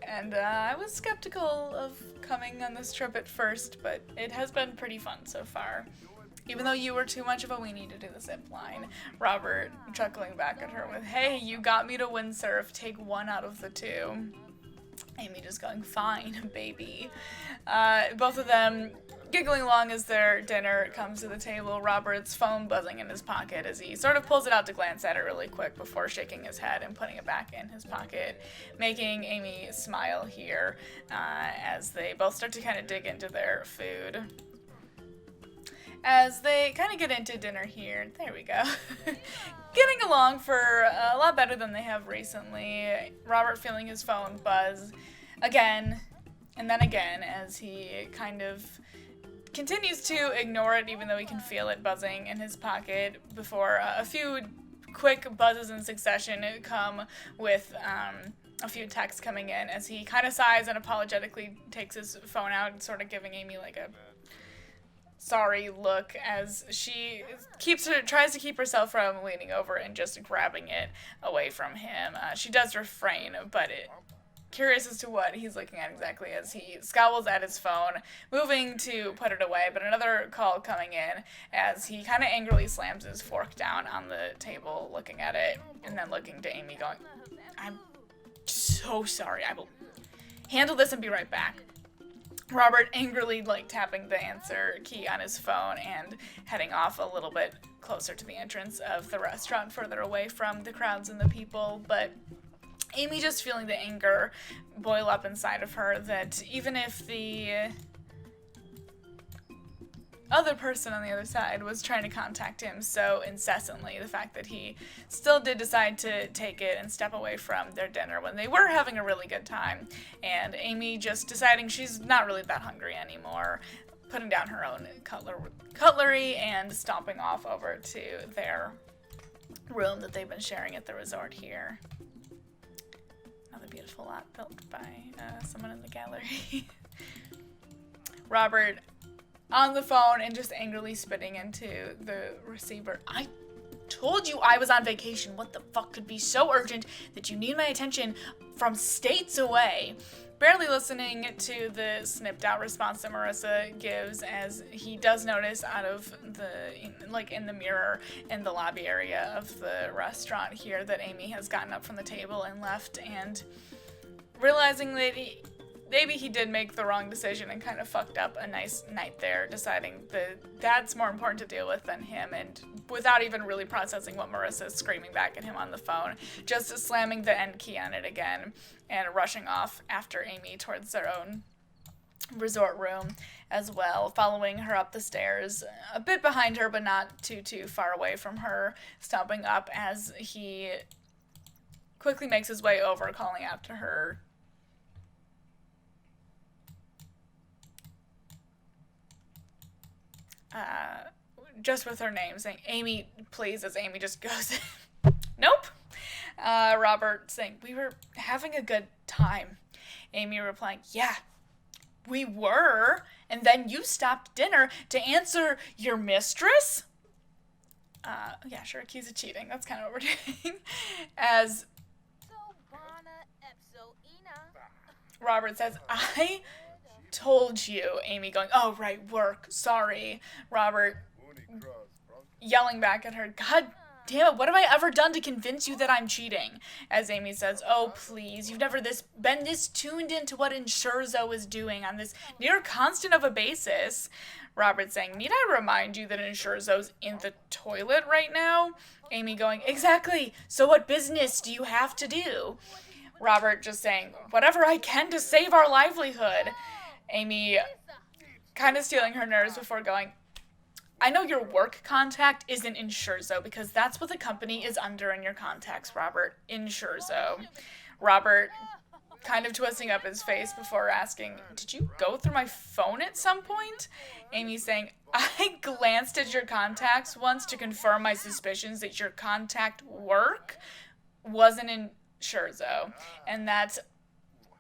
and I was skeptical of coming on this trip at first, but it has been pretty fun so far. Even though you were too much of a weenie to do the zip line. Robert chuckling back at her with, "Hey, you got me to windsurf, take one out of the two." Aimi just going, "Fine, baby." Both of them giggling along as their dinner comes to the table, Robert's phone buzzing in his pocket as he sort of pulls it out to glance at it really quick before shaking his head and putting it back in his pocket, making Aimi smile here as they both start to kind of dig into their food. As they kind of get into dinner here, there we go, getting along for a lot better than they have recently. Robert feeling his phone buzz again and then again as he kind of continues to ignore it, even though he can feel it buzzing in his pocket, before a few quick buzzes in succession come with a few texts coming in as he kind of sighs and apologetically takes his phone out, sort of giving Aimi like a sorry look as she tries to keep herself from leaning over and just grabbing it away from him. She does refrain, but curious as to what he's looking at exactly as he scowls at his phone, moving to put it away, but another call coming in as he kind of angrily slams his fork down on the table, looking at it, and then looking to Aimi going, "I'm so sorry, I will handle this and be right back." Robert angrily, like, tapping the answer key on his phone and heading off a little bit closer to the entrance of the restaurant, further away from the crowds and the people. But Aimi just feeling the anger boil up inside of her, that even if the other person on the other side was trying to contact him so incessantly, the fact that he still did decide to take it and step away from their dinner when they were having a really good time, and Aimi just deciding she's not really that hungry anymore, putting down her own cutlery and stomping off over to their room that they've been sharing at the resort here. Another beautiful lot built by someone in the gallery. Robert on the phone and just angrily spitting into the receiver. I told you I was on vacation. What the fuck could be so urgent that you need my attention from states away? Barely listening to the snipped out response that Marissa gives, as he does notice out of in the mirror in the lobby area of the restaurant here that Aimi has gotten up from the table and left, and realizing that maybe he did make the wrong decision and kind of fucked up a nice night there, deciding that that's more important to deal with than him, and without even really processing what Marissa is screaming back at him on the phone, just slamming the end key on it again and rushing off after Aimi towards their own resort room as well, following her up the stairs, a bit behind her but not too far away from her, stomping up as he quickly makes his way over, calling out to her. Just with her name, saying, "Aimi, please," as Aimi just goes, "Nope." Robert saying, "We were having a good time." Aimi replying, "Yeah, we were, and then you stopped dinner to answer your mistress?" Yeah, sure, accused of cheating. That's kind of what we're doing. As Robert says, "I told you," Aimi going, "Oh, right, work, sorry." Robert yelling back at her, "God damn it, what have I ever done to convince you that I'm cheating?" As Aimi says, "Oh, please, you've never been this tuned into what 𝕋𝕣𝕒𝕒 is doing on this near constant of a basis." Robert saying, "Need I remind you that 𝕋𝕒𝕒𝕒's in the toilet right now?" Aimi going, "Exactly, so what business do you have to do?" Robert just saying, "Whatever I can to save our livelihood." Aimi kind of stealing her nerves before going, "I know your work contact isn't 𝕋𝕒𝕒𝕒 because that's what the company is under in your contacts, Robert. 𝕋𝕒𝕒𝕒." Robert kind of twisting up his face before asking, "Did you go through my phone at some point?" Aimi saying, "I glanced at your contacts once to confirm my suspicions that your contact work wasn't 𝕋𝕒𝕒𝕒, and that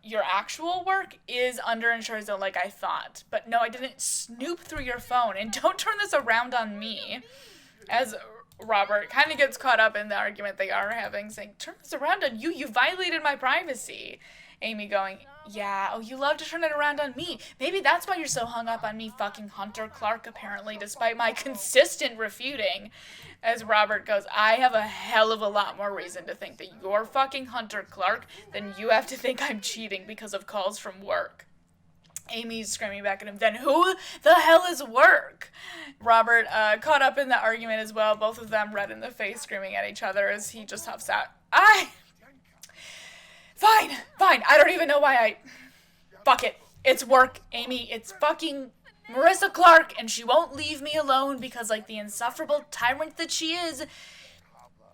your actual work is under 𝕋𝕒𝕒𝕒 like I thought. But no, I didn't snoop through your phone, and don't turn this around on me." As Robert kind of gets caught up in the argument they are having, saying, "Turn this around on you, you violated my privacy." Aimi going, "Yeah, oh, you love to turn it around on me. Maybe that's why you're so hung up on me fucking Hunter Clark, apparently, despite my consistent refuting." As Robert goes, "I have a hell of a lot more reason to think that you're fucking Hunter Clark than you have to think I'm cheating because of calls from work." Amy's screaming back at him, "Then who the hell is work?" Robert caught up in the argument as well, both of them red in the face, screaming at each other as he just huffs out, Fine, I don't even know why fuck it, it's work, Aimi, it's fucking Marissa Clark, and she won't leave me alone because, like the insufferable tyrant that she is,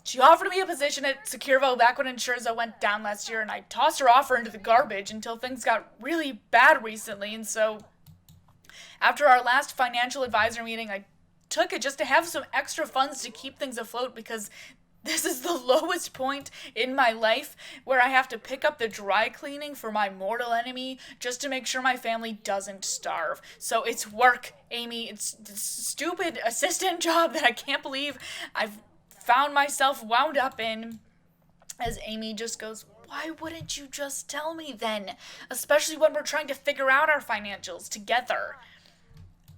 she offered me a position at Securvo back when 𝕋𝕒𝕒𝕒 went down last year, and I tossed her offer into the garbage until things got really bad recently, and so after our last financial advisor meeting, I took it just to have some extra funds to keep things afloat because this is the lowest point in my life where I have to pick up the dry cleaning for my mortal enemy just to make sure my family doesn't starve. So it's work, Aimi. It's this stupid assistant job that I can't believe I've found myself wound up in." As Aimi just goes, "Why wouldn't you just tell me then? Especially when we're trying to figure out our financials together."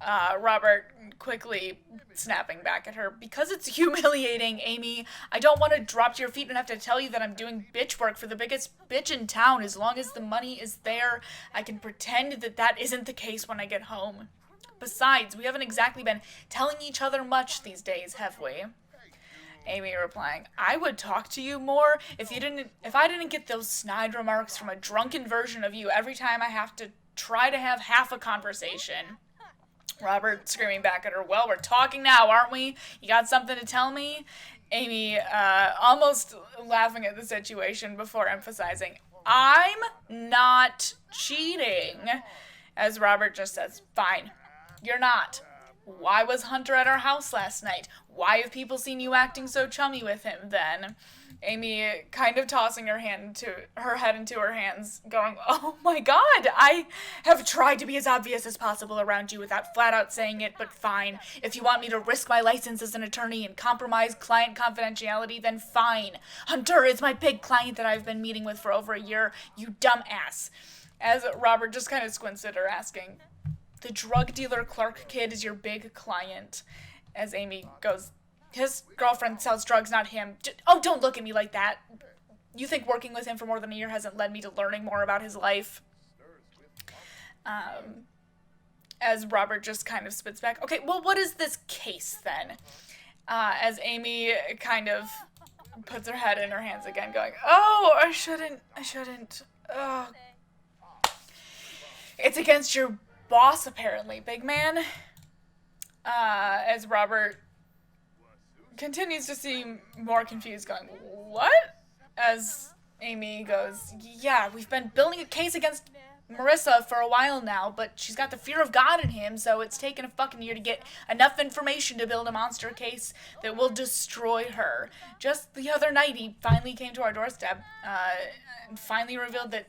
Robert quickly snapping back at her. Because it's humiliating, Aimi. I don't want to drop to your feet and have to tell you that I'm doing bitch work for the biggest bitch in town. As long as the money is there, I can pretend that that isn't the case when I get home. Besides, we haven't exactly been telling each other much these days, have we? Aimi replying, I would talk to you more if I didn't get those snide remarks from a drunken version of you every time I have to try to have half a conversation. Robert screaming back at her, well, we're talking now, aren't we? You got something to tell me? Aimi, almost laughing at the situation before emphasizing, I'm not cheating. As Robert just says, fine, you're not. Why was Hunter at our house last night? Why have people seen you acting so chummy with him then? Aimi kind of tossing her head into her hands, going, oh my god, I have tried to be as obvious as possible around you without flat out saying it, but fine. If you want me to risk my license as an attorney and compromise client confidentiality, then fine. Hunter is my big client that I've been meeting with for over a year, you dumbass. As Robert just kind of squints at her, asking, the drug dealer Clark kid is your big client. As Aimi goes, his girlfriend sells drugs, not him. Oh, don't look at me like that. You think working with him for more than a year hasn't led me to learning more about his life? As Robert just kind of spits back, okay, well, what is this case then? As Aimi kind of puts her head in her hands again, going, oh, I shouldn't. Oh. It's against your boss, apparently, big man. As Robert continues to seem more confused, going, what? As Aimi goes, yeah, we've been building a case against Marissa for a while now, but she's got the fear of God in him, so it's taken a fucking year to get enough information to build a monster case that will destroy her. Just the other night, he finally came to our doorstep, and finally revealed that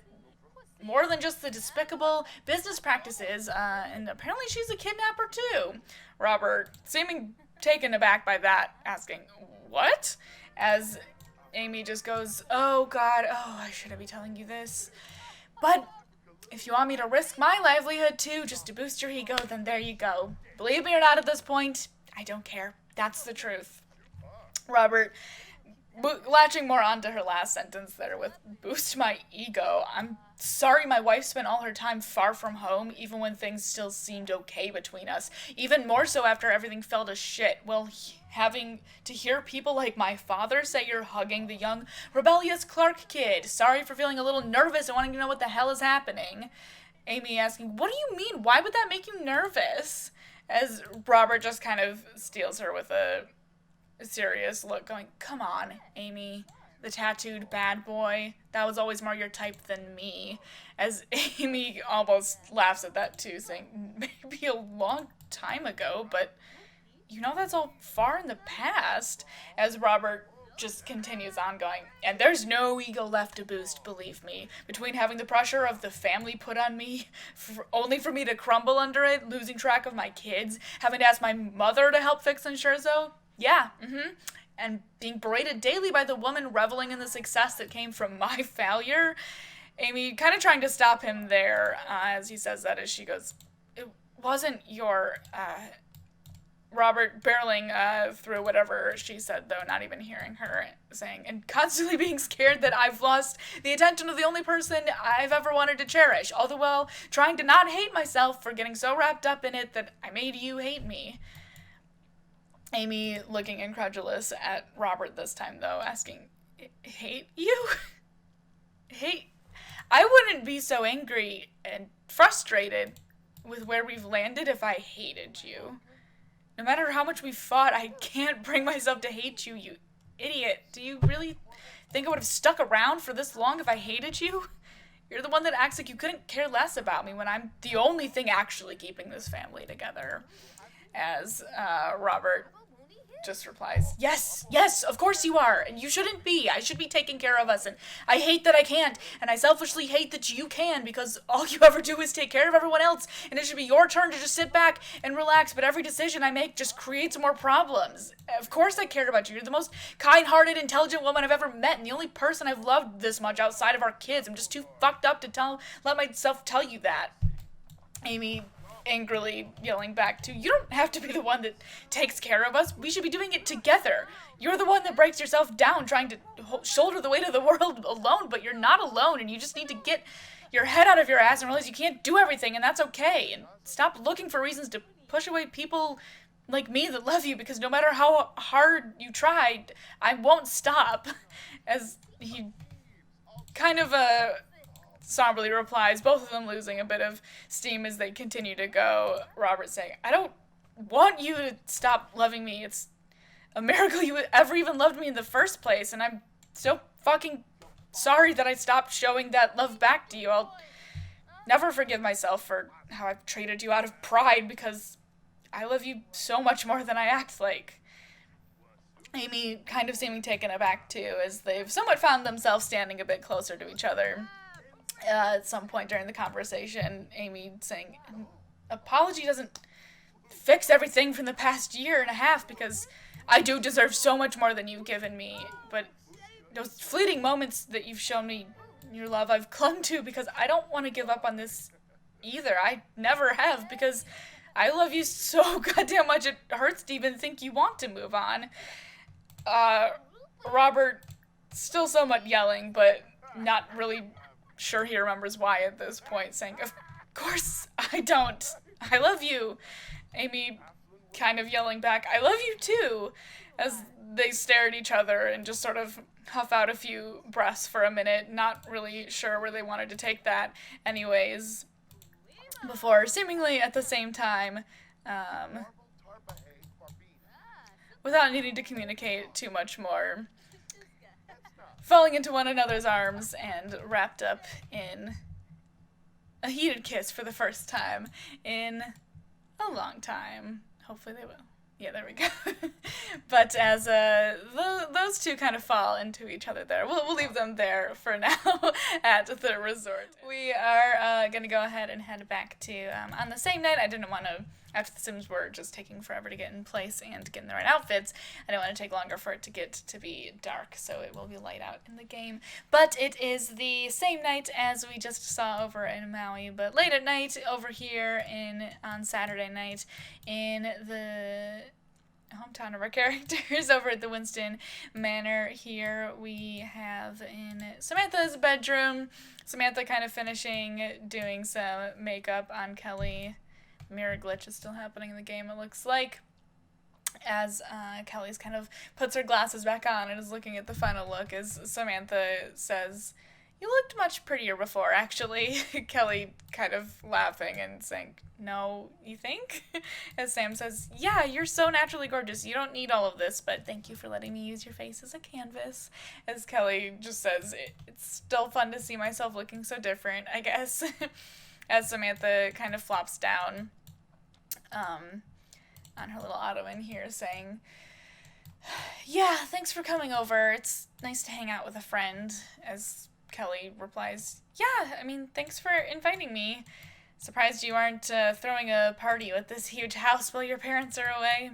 more than just the despicable business practices, and apparently she's a kidnapper too. Robert, seeming taken aback by that, asking, what? As Aimi just goes, oh god, oh, I shouldn't be telling you this. But if you want me to risk my livelihood too, just to boost your ego, then there you go. Believe me or not at this point, I don't care. That's the truth. Robert, latching more onto her last sentence there with, boost my ego. I'm sorry my wife spent all her time far from home, even when things still seemed okay between us. Even more so after everything fell to shit. Well, having to hear people like my father say you're hugging the young, rebellious Clark kid. Sorry for feeling a little nervous and wanting to know what the hell is happening. Aimi asking, what do you mean? Why would that make you nervous? As Robert just kind of steals her with a serious look, going, come on, Aimi, the tattooed bad boy. That was always more your type than me. As Aimi almost laughs at that too, saying, maybe a long time ago, but you know that's all far in the past. As Robert just continues on going, and there's no ego left to boost, believe me. Between having the pressure of the family put on me, only for me to crumble under it, losing track of my kids, having to ask my mother to help fix Insurzo, yeah, and being berated daily by the woman reveling in the success that came from my failure. Aimi kind of trying to stop him there as he says that, as she goes, it wasn't your, Robert barreling through whatever she said, though, not even hearing her saying, and constantly being scared that I've lost the attention of the only person I've ever wanted to cherish, all the while trying to not hate myself for getting so wrapped up in it that I made you hate me. Aimi looking incredulous at Robert this time, though, asking, hate you? Hate? I wouldn't be so angry and frustrated with where we've landed if I hated you. No matter how much we've fought, I can't bring myself to hate you, you idiot. Do you really think I would have stuck around for this long if I hated you? You're the one that acts like you couldn't care less about me when I'm the only thing actually keeping this family together. As Robert just replies, yes, of course you are, and you shouldn't be. I should be taking care of us, and I hate that I can't, and I selfishly hate that you can, because all you ever do is take care of everyone else, and it should be your turn to just sit back and relax, but every decision I make just creates more problems. Of course I care about you. You're the most kind-hearted, intelligent woman I've ever met, and the only person I've loved this much outside of our kids. I'm just too fucked up to let myself tell you that. Aimi angrily yelling back to, you don't have to be the one that takes care of us. We should be doing it together. You're the one that breaks yourself down trying to shoulder the weight of the world alone, but you're not alone, and you just need to get your head out of your ass and realize you can't do everything, and that's okay. And stop looking for reasons to push away people like me that love you, because no matter how hard you try, I won't stop. As he kind of somberly replies, both of them losing a bit of steam as they continue to go. Robert saying, I don't want you to stop loving me. It's a miracle you ever even loved me in the first place, and I'm so fucking sorry that I stopped showing that love back to you. I'll never forgive myself for how I've treated you out of pride, because I love you so much more than I act like. Aimi kind of seeming taken aback too, as they've somewhat found themselves standing a bit closer to each other. At some point during the conversation, Aimi saying, an apology doesn't fix everything from the past year and a half, because I do deserve so much more than you've given me, but those fleeting moments that you've shown me your love I've clung to, because I don't want to give up on this either. I never have, because I love you so goddamn much it hurts to even think you want to move on. Robert, still somewhat yelling, but not really sure he remembers why at this point, saying, of course I don't. I love you. Aimi kind of yelling back, I love you too, as they stare at each other and just sort of huff out a few breaths for a minute, not really sure where they wanted to take that anyways, before seemingly at the same time, without needing to communicate too much more, falling into one another's arms and wrapped up in a heated kiss for the first time in a long time. Hopefully they will. Yeah, there we go. But as those two kind of fall into each other there, we'll leave them there for now at the resort. We are going to go ahead and head back to, on the same night, I didn't want to, after the Sims were just taking forever to get in place and get in the right outfits, I didn't want to take longer for it to get to be dark, so it will be light out in the game. But it is the same night as we just saw over in Maui, but late at night over here on Saturday night in the hometown of our characters over at the Winston Manor. Here we have in Samantha's bedroom, Samantha kind of finishing doing some makeup on Kelly. Mirror glitch is still happening in the game, it looks like, as Kelly's kind of puts her glasses back on and is looking at the final look, as Samantha says, you looked much prettier before, actually. Kelly kind of laughing and saying, no, you think? As Sam says, yeah, you're so naturally gorgeous. You don't need all of this, but thank you for letting me use your face as a canvas. As Kelly just says, it's still fun to see myself looking so different, I guess. As Samantha kind of flops down on her little ottoman here, saying, yeah, thanks for coming over. It's nice to hang out with a friend. As Kelly replies, yeah, I mean, thanks for inviting me. Surprised you aren't throwing a party with this huge house while your parents are away.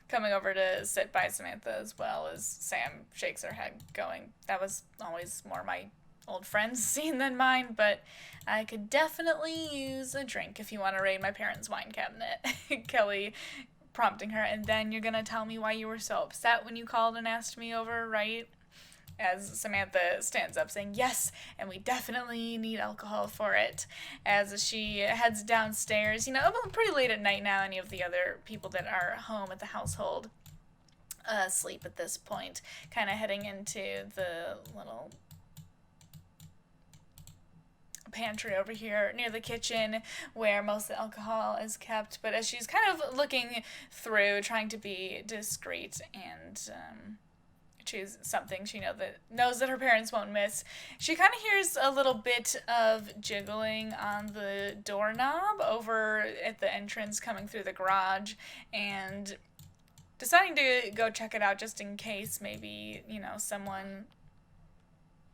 Coming over to sit by Samantha as well, as Sam shakes her head, going, that was always more my old friend's scene than mine, but I could definitely use a drink if you want to raid my parents' wine cabinet. Kelly prompting her, and then you're gonna tell me why you were so upset when you called and asked me over, right? As Samantha stands up saying, yes, and we definitely need alcohol for it. As she heads downstairs, pretty late at night now, any of the other people that are home at the household sleep at this point, kind of heading into the little pantry over here near the kitchen where most of the alcohol is kept. But as she's kind of looking through, trying to be discreet and choose something she knows that her parents won't miss, she kind of hears a little bit of jiggling on the doorknob over at the entrance coming through the garage, and deciding to go check it out just in case maybe, someone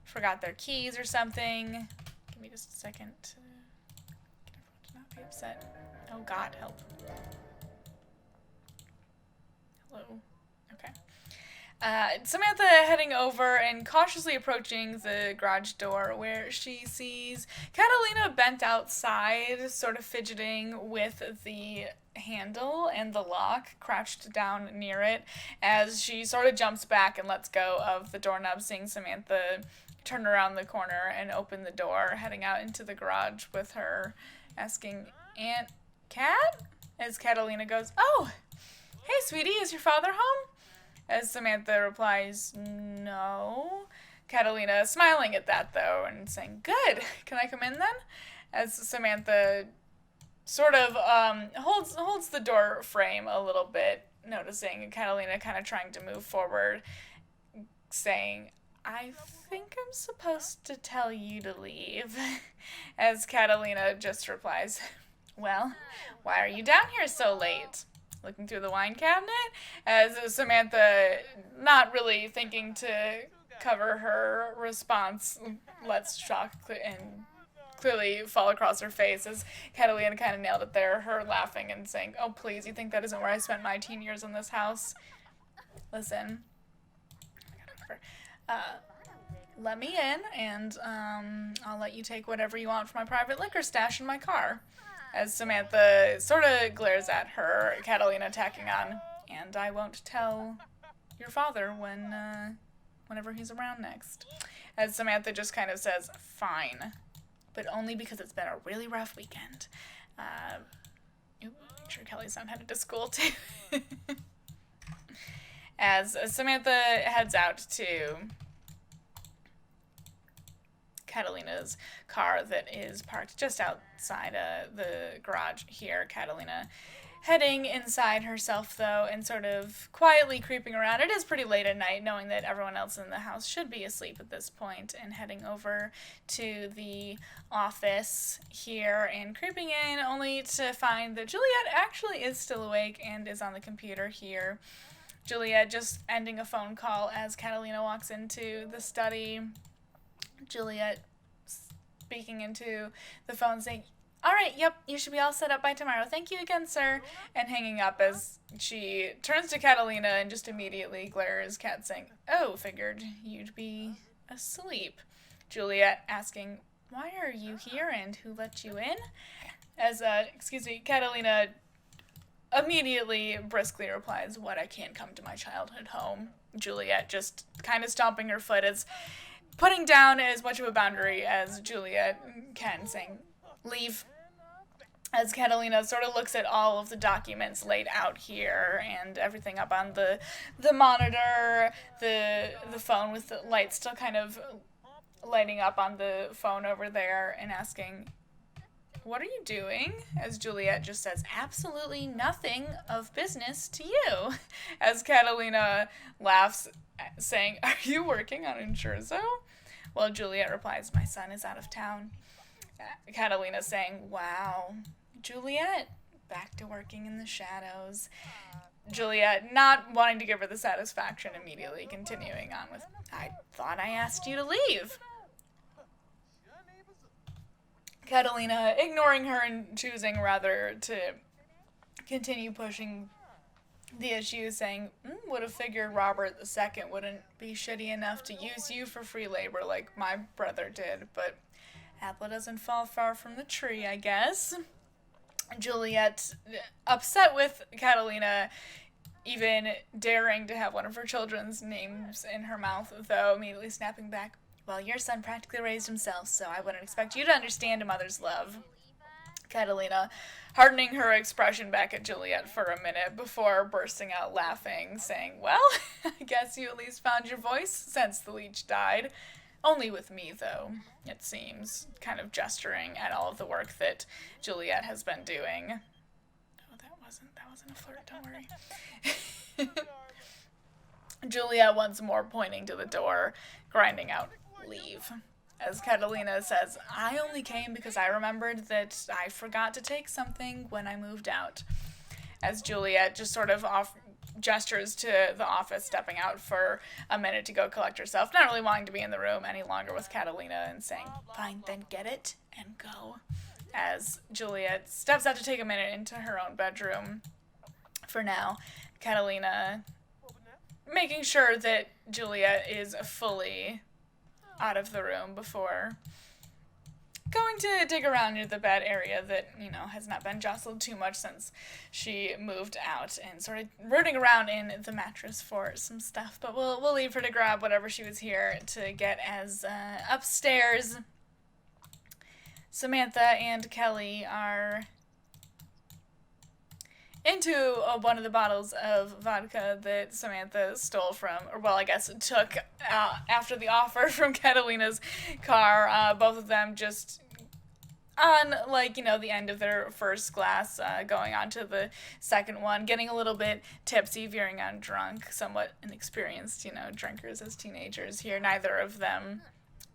forgot their keys or something. Give me just a second to get everyone to not be upset. Oh God, help. Hello. Okay. Samantha heading over and cautiously approaching the garage door where she sees Catalina bent outside, sort of fidgeting with the handle and the lock, crouched down near it, as she sort of jumps back and lets go of the doorknob, seeing Samantha turn around the corner and open the door, heading out into the garage with her, asking, Aunt Cat? As Catalina goes, Oh, hey, sweetie, is your father home? As Samantha replies, No. Catalina smiling at that, though, and saying, Good, can I come in then? As Samantha sort of holds the door frame a little bit, noticing Catalina kind of trying to move forward, saying, I think I'm supposed to tell you to leave. As Catalina just replies, Well, why are you down here so late? Looking through the wine cabinet? As Samantha, not really thinking to cover her response, lets shock and clearly fall across her face, as Catalina kind of nailed it there, her laughing and saying, Oh, please, you think that isn't where I spent my teen years in this house? Listen. Let me in, and I'll let you take whatever you want from my private liquor stash in my car. As Samantha sort of glares at her, Catalina tacking on, and I won't tell your father whenever he's around next. As Samantha just kind of says, Fine, but only because it's been a really rough weekend. Make sure Kelly's not headed to school, too. As Samantha heads out to Catalina's car that is parked just outside the garage here. Catalina heading inside herself, though, and sort of quietly creeping around. It is pretty late at night, knowing that everyone else in the house should be asleep at this point, and heading over to the office here and creeping in, only to find that Juliet actually is still awake and is on the computer here. Juliet just ending a phone call as Catalina walks into the study. Juliet speaking into the phone saying, All right, yep, you should be all set up by tomorrow. Thank you again, sir. And hanging up as she turns to Catalina and just immediately glares Cat saying, Oh, figured you'd be asleep. Juliet asking, Why are you here and who let you in? As, Catalina immediately briskly replies, What, I can't come to my childhood home. Juliet just kind of stomping her foot as putting down as much of a boundary as Juliet can, saying, Leave. As Catalina sort of looks at all of the documents laid out here and everything up on the monitor, the phone with the light still kind of lighting up on the phone over there, and asking, What are you doing? As Juliet just says, Absolutely nothing of business to you. As Catalina laughs, saying, Are you working on Insurzo? Well, Juliet replies, My son is out of town. Catalina saying, Wow. Juliet, back to working in the shadows. Juliet not wanting to give her the satisfaction, immediately continuing on with, I thought I asked you to leave. Catalina ignoring her and choosing rather to continue pushing the issue, saying, Would have figured Robert II wouldn't be shitty enough to use you for free labor like my brother did, but apple doesn't fall far from the tree, I guess. Juliet, upset with Catalina even daring to have one of her children's names in her mouth, though immediately snapping back, Well, your son practically raised himself, so I wouldn't expect you to understand a mother's love. Catalina hardening her expression back at Juliet for a minute before bursting out laughing, saying, Well, I guess you at least found your voice since the leech died. Only with me, though, it seems, kind of gesturing at all of the work that Juliet has been doing. Oh, that wasn't a flirt, don't worry. Juliet once more pointing to the door, grinding out, Leave. As Catalina says, I only came because I remembered that I forgot to take something when I moved out. As Juliet just sort of gestures to the office, stepping out for a minute to go collect herself, not really wanting to be in the room any longer with Catalina, and saying, Fine, then get it and go. As Juliet steps out to take a minute into her own bedroom. For now, Catalina making sure that Juliet is fully out of the room before going to dig around near the bed area that, has not been jostled too much since she moved out, and sort of rooting around in the mattress for some stuff. But we'll leave her to grab whatever she was here to get as upstairs. Samantha and Kelly are into one of the bottles of vodka that Samantha stole from, or well, I guess took after the offer from Catalina's car. Both of them just on, the end of their first glass, going on to the second one, getting a little bit tipsy, veering on drunk, somewhat inexperienced, drinkers as teenagers here. Neither of them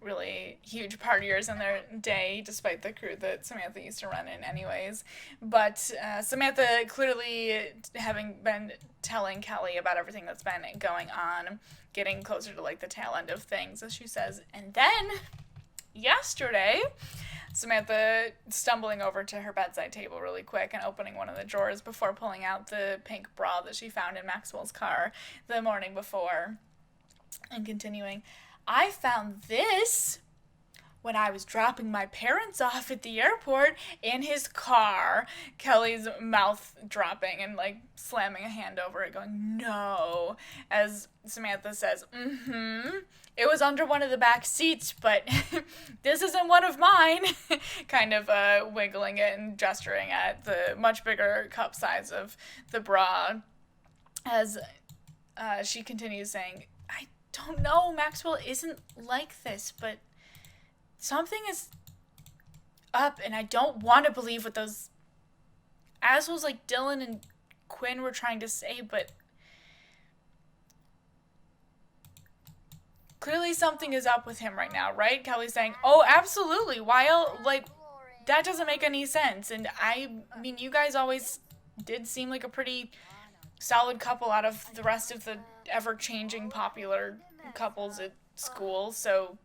really huge partiers in their day, despite the crew that Samantha used to run in anyways. But Samantha, clearly having been telling Kelly about everything that's been going on, getting closer to the tail end of things, as she says. And then yesterday, Samantha stumbling over to her bedside table really quick and opening one of the drawers before pulling out the pink bra that she found in Maxwell's car the morning before, and continuing, I found this when I was dropping my parents off at the airport in his car. Kelly's mouth dropping and slamming a hand over it, going, no, as Samantha says, it was under one of the back seats, but this isn't one of mine. Kind of wiggling it and gesturing at the much bigger cup size of the bra, as she continues saying, I don't know, Maxwell isn't like this, but something is up, and I don't want to believe what those assholes like Dylan and Quinn were trying to say, but clearly something is up with him right now, right? Kelly's saying, oh, absolutely, why else, that doesn't make any sense, and I mean, you guys always did seem like a pretty solid couple out of the rest of the ever-changing popular couples at school, so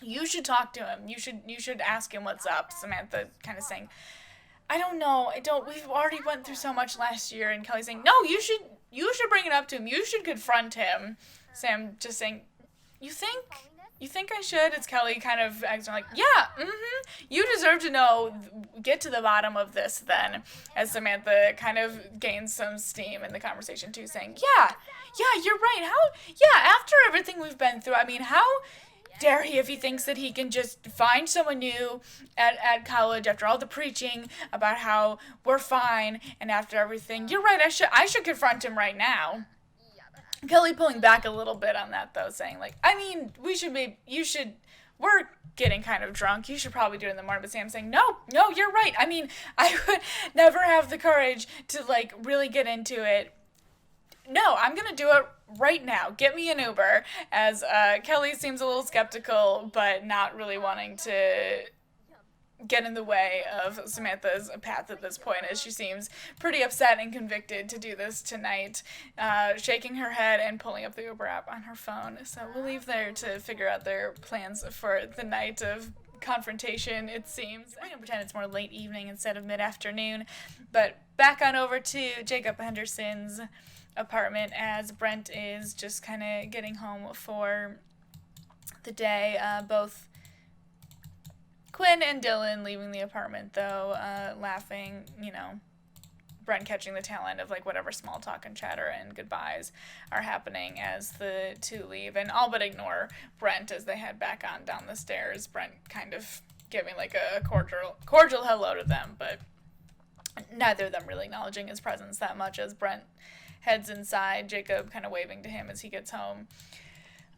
you should talk to him. You should ask him what's up. Samantha kind of saying, I don't know. We've already went through so much last year. And Kelly saying, no, you should bring it up to him. You should confront him. Sam just saying, you think I should? It's Kelly kind of acting like, yeah, you deserve to know, get to the bottom of this then, as Samantha kind of gains some steam in the conversation too, saying, yeah, you're right. After everything we've been through, I mean, how dare he if he thinks that he can just find someone new at college after all the preaching about how we're fine, and after everything, you're right, I should confront him right now. Kelly pulling back a little bit on that, though, saying, I mean, we're getting kind of drunk, you should probably do it in the morning, but Sam's saying, no, you're right, I mean, I would never have the courage to, really get into it. No, I'm gonna do it right now. Get me an Uber, as Kelly seems a little skeptical, but not really wanting to get in the way of Samantha's path at this point, as she seems pretty upset and convicted to do this tonight, shaking her head and pulling up the Uber app on her phone. So we'll leave there to figure out their plans for the night of confrontation, it seems. I'm going to pretend it's more late evening instead of mid-afternoon, but back on over to Jacob Henderson's apartment as Brent is just kind of getting home for the day. Both Quinn and Dylan leaving the apartment, though, laughing, Brent catching the tail end of whatever small talk and chatter and goodbyes are happening as the two leave, and all but ignore Brent as they head back on down the stairs. Brent kind of giving a cordial hello to them, but neither of them really acknowledging his presence that much as Brent heads inside, Jacob kind of waving to him as he gets home.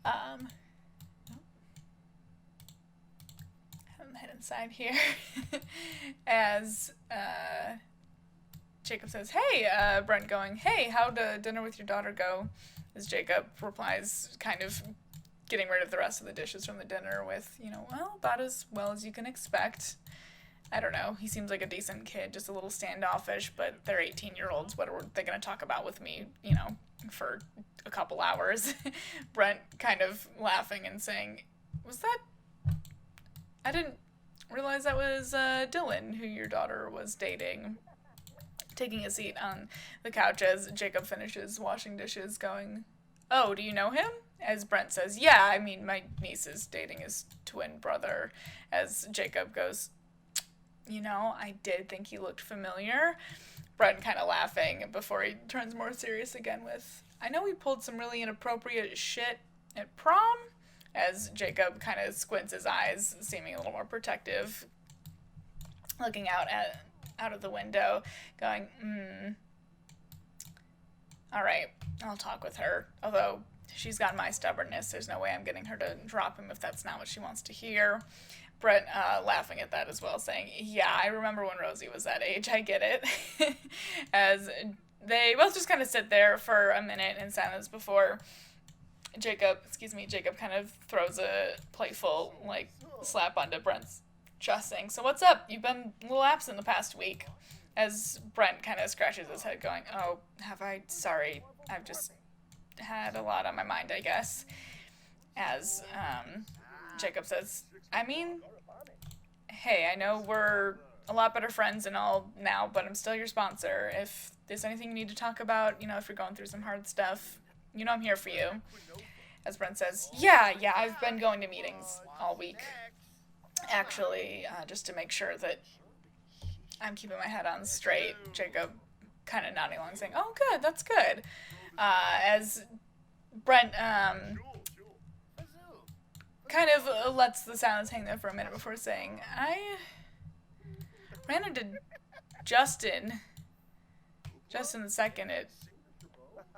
Have him head inside here as Jacob says, hey, Brent going, hey, how'd dinner with your daughter go? As Jacob replies, kind of getting rid of the rest of the dishes from the dinner with, well, about as well as you can expect. I don't know, he seems like a decent kid, just a little standoffish, but they're 18-year-olds. What are they going to talk about with me, for a couple hours? Brent kind of laughing and saying, I didn't realize that was Dylan, who your daughter was dating. Taking a seat on the couch as Jacob finishes washing dishes, going, Oh, do you know him? As Brent says, yeah, I mean, my niece is dating his twin brother. As Jacob goes, I did think he looked familiar. Brent kind of laughing before he turns more serious again with, I know we pulled some really inappropriate shit at prom. As Jacob kind of squints his eyes, seeming a little more protective, looking out of the window, going, all right, I'll talk with her. Although she's got my stubbornness, there's no way I'm getting her to drop him if that's not what she wants to hear. Brent laughing at that as well, saying, yeah, I remember when Rosie was that age, I get it. As they both just kind of sit there for a minute in silence before Jacob kind of throws a playful, slap onto Brent's chest, saying, so what's up? You've been a little absent the past week. As Brent kind of scratches his head going, oh, have I? Sorry, I've just had a lot on my mind, I guess. As Jacob says, I mean, hey, I know we're a lot better friends and all now, but I'm still your sponsor. If there's anything you need to talk about, if you're going through some hard stuff, I'm here for you. As Brent says, yeah, I've been going to meetings all week, actually, just to make sure that I'm keeping my head on straight. Jacob kind of nodding along, saying, oh, good, that's good. As Brent kind of lets the silence hang there for a minute before saying, I ran into Justin the second at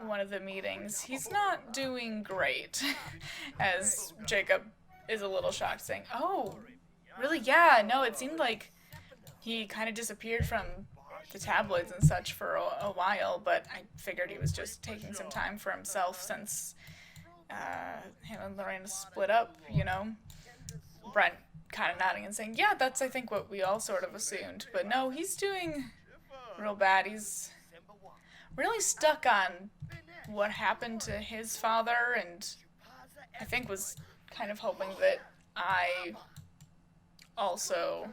one of the meetings. He's not doing great. As Jacob is a little shocked, saying, oh, really? Yeah, no, it seemed like he kind of disappeared from the tabloids and such for a while, but I figured he was just taking some time for himself since him and Lorraine split up, Brent kind of nodding and saying, yeah, that's, I think, what we all sort of assumed. But no, he's doing real bad. He's really stuck on what happened to his father, and I think was kind of hoping that I also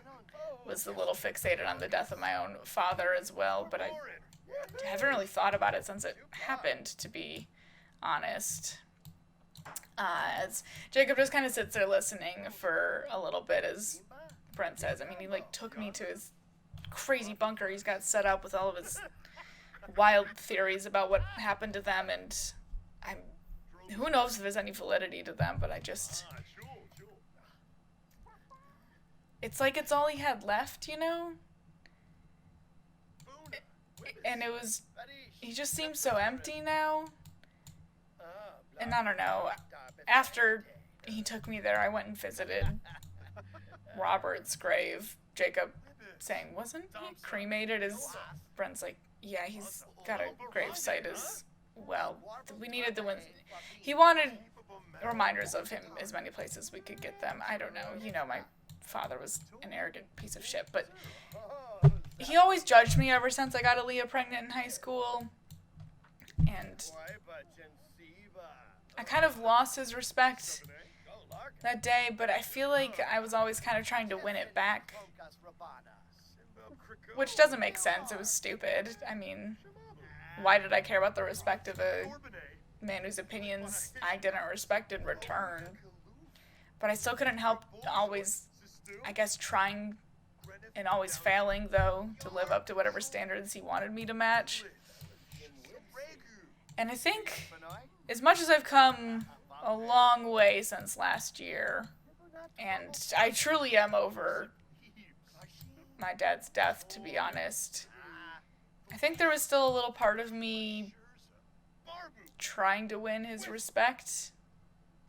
was a little fixated on the death of my own father as well, but I haven't really thought about it since it happened, to be honest. As Jacob just kind of sits there listening for a little bit, as Brent says, I mean, he took me to his crazy bunker he's got set up with all of his wild theories about what happened to them, and who knows if there's any validity to them, but it's like it's all he had left, And he just seems so empty now. And I don't know, after he took me there, I went and visited Robert's grave. Jacob saying, wasn't he cremated? As Brent's like, yeah, he's got a grave site as well. We needed the one. He wanted reminders of him as many places we could get them. I don't know. My father was an arrogant piece of shit, but he always judged me ever since I got Aaliyah pregnant in high school, and I kind of lost his respect that day, but I feel like I was always kind of trying to win it back, which doesn't make sense. It was stupid. I mean, why did I care about the respect of a man whose opinions I didn't respect in return? But I still couldn't help always, I guess, trying and always failing, though, to live up to whatever standards he wanted me to match. And I think, as much as I've come a long way since last year, and I truly am over my dad's death, to be honest, I think there was still a little part of me trying to win his respect,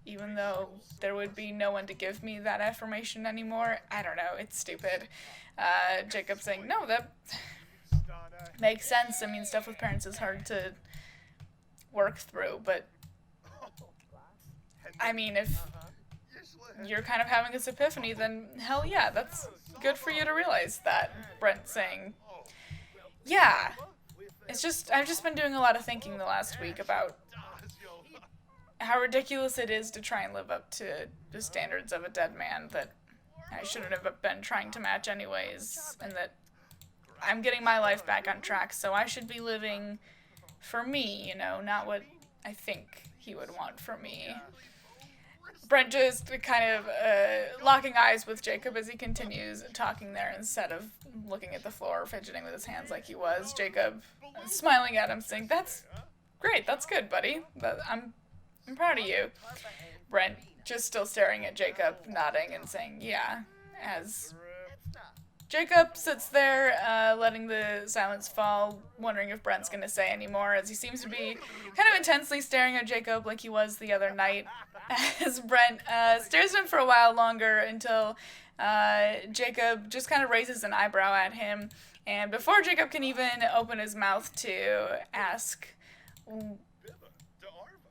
even though there would be no one to give me that affirmation anymore. I don't know, it's stupid. Jacob saying, no, that makes sense. I mean, stuff with parents is hard to work through, but I mean, if you're kind of having this epiphany, then hell yeah, that's good for you to realize that. Brent saying, yeah, I've just been doing a lot of thinking the last week about how ridiculous it is to try and live up to the standards of a dead man that I shouldn't have been trying to match anyways, and that I'm getting my life back on track, so I should be living for me, not what I think he would want from me. Brent just kind of locking eyes with Jacob as he continues talking there instead of looking at the floor, fidgeting with his hands like he was. Jacob smiling at him, saying, "That's great, that's good, buddy. I'm proud of you." Brent just still staring at Jacob, nodding and saying, "Yeah," as Jacob sits there, letting the silence fall, wondering if Brent's going to say any more, as he seems to be kind of intensely staring at Jacob like he was the other night, as Brent stares at him for a while longer until Jacob just kind of raises an eyebrow at him, and before Jacob can even open his mouth to ask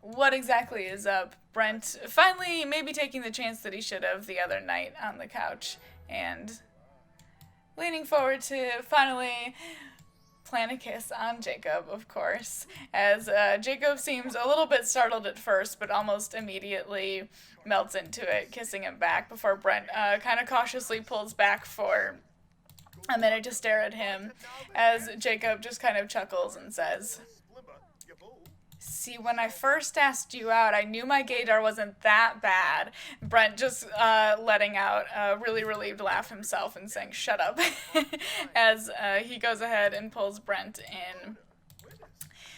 what exactly is up, Brent finally maybe taking the chance that he should have the other night on the couch, and leaning forward to finally plan a kiss on Jacob, of course, as Jacob seems a little bit startled at first, but almost immediately melts into it, kissing him back before Brent kind of cautiously pulls back for a minute to stare at him, as Jacob just kind of chuckles and says, "See, when I first asked you out, I knew my gaydar wasn't that bad." Brent just letting out a really relieved laugh himself and saying, "Shut up," as he goes ahead and pulls Brent in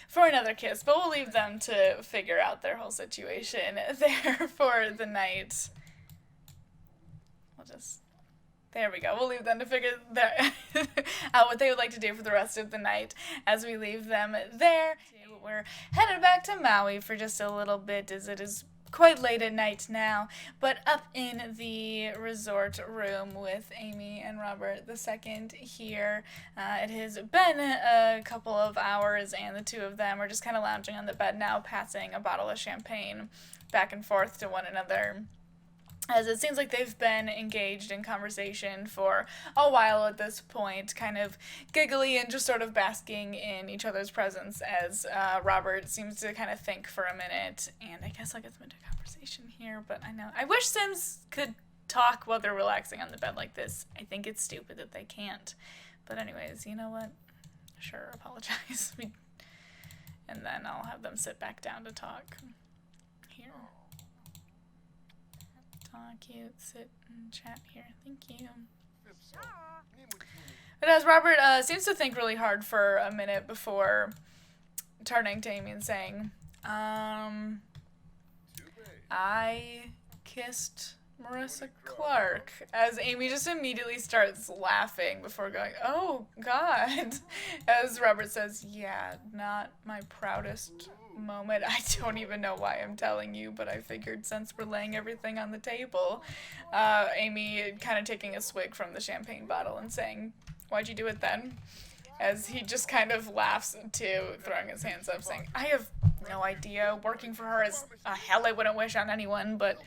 for another kiss. But we'll leave them to figure out their whole situation there for the night. There we go. We'll leave them to figure out what they would like to do for the rest of the night as we leave them there. We're headed back to Maui for just a little bit, as it is quite late at night now, but up in the resort room with Aimi and Robert II here. It has been a couple of hours, and the two of them are just kind of lounging on the bed now, passing a bottle of champagne back and forth to one another, as it seems like they've been engaged in conversation for a while at this point, kind of giggly and just sort of basking in each other's presence, as Robert seems to kind of think for a minute, and I guess I'll get them into conversation here, but I wish Sims could talk while they're relaxing on the bed like this. I think it's stupid that they can't, but anyways, you know what? Sure, apologize. And then I'll have them sit back down to talk. Here. Cute, sit and chat here. Thank you. But as Robert seems to think really hard for a minute before turning to Aimi and saying, I kissed Marissa Clark, as Aimi just immediately starts laughing before going, "Oh, God," as Robert says, "Yeah, not my proudest moment. I don't even know why I'm telling you, but I figured since we're laying everything on the table." Aimi kind of taking a swig from the champagne bottle and saying, "Why'd you do it then?" As he just kind of laughs too, throwing his hands up, saying, "I have no idea. Working for her is a hell I wouldn't wish on anyone, but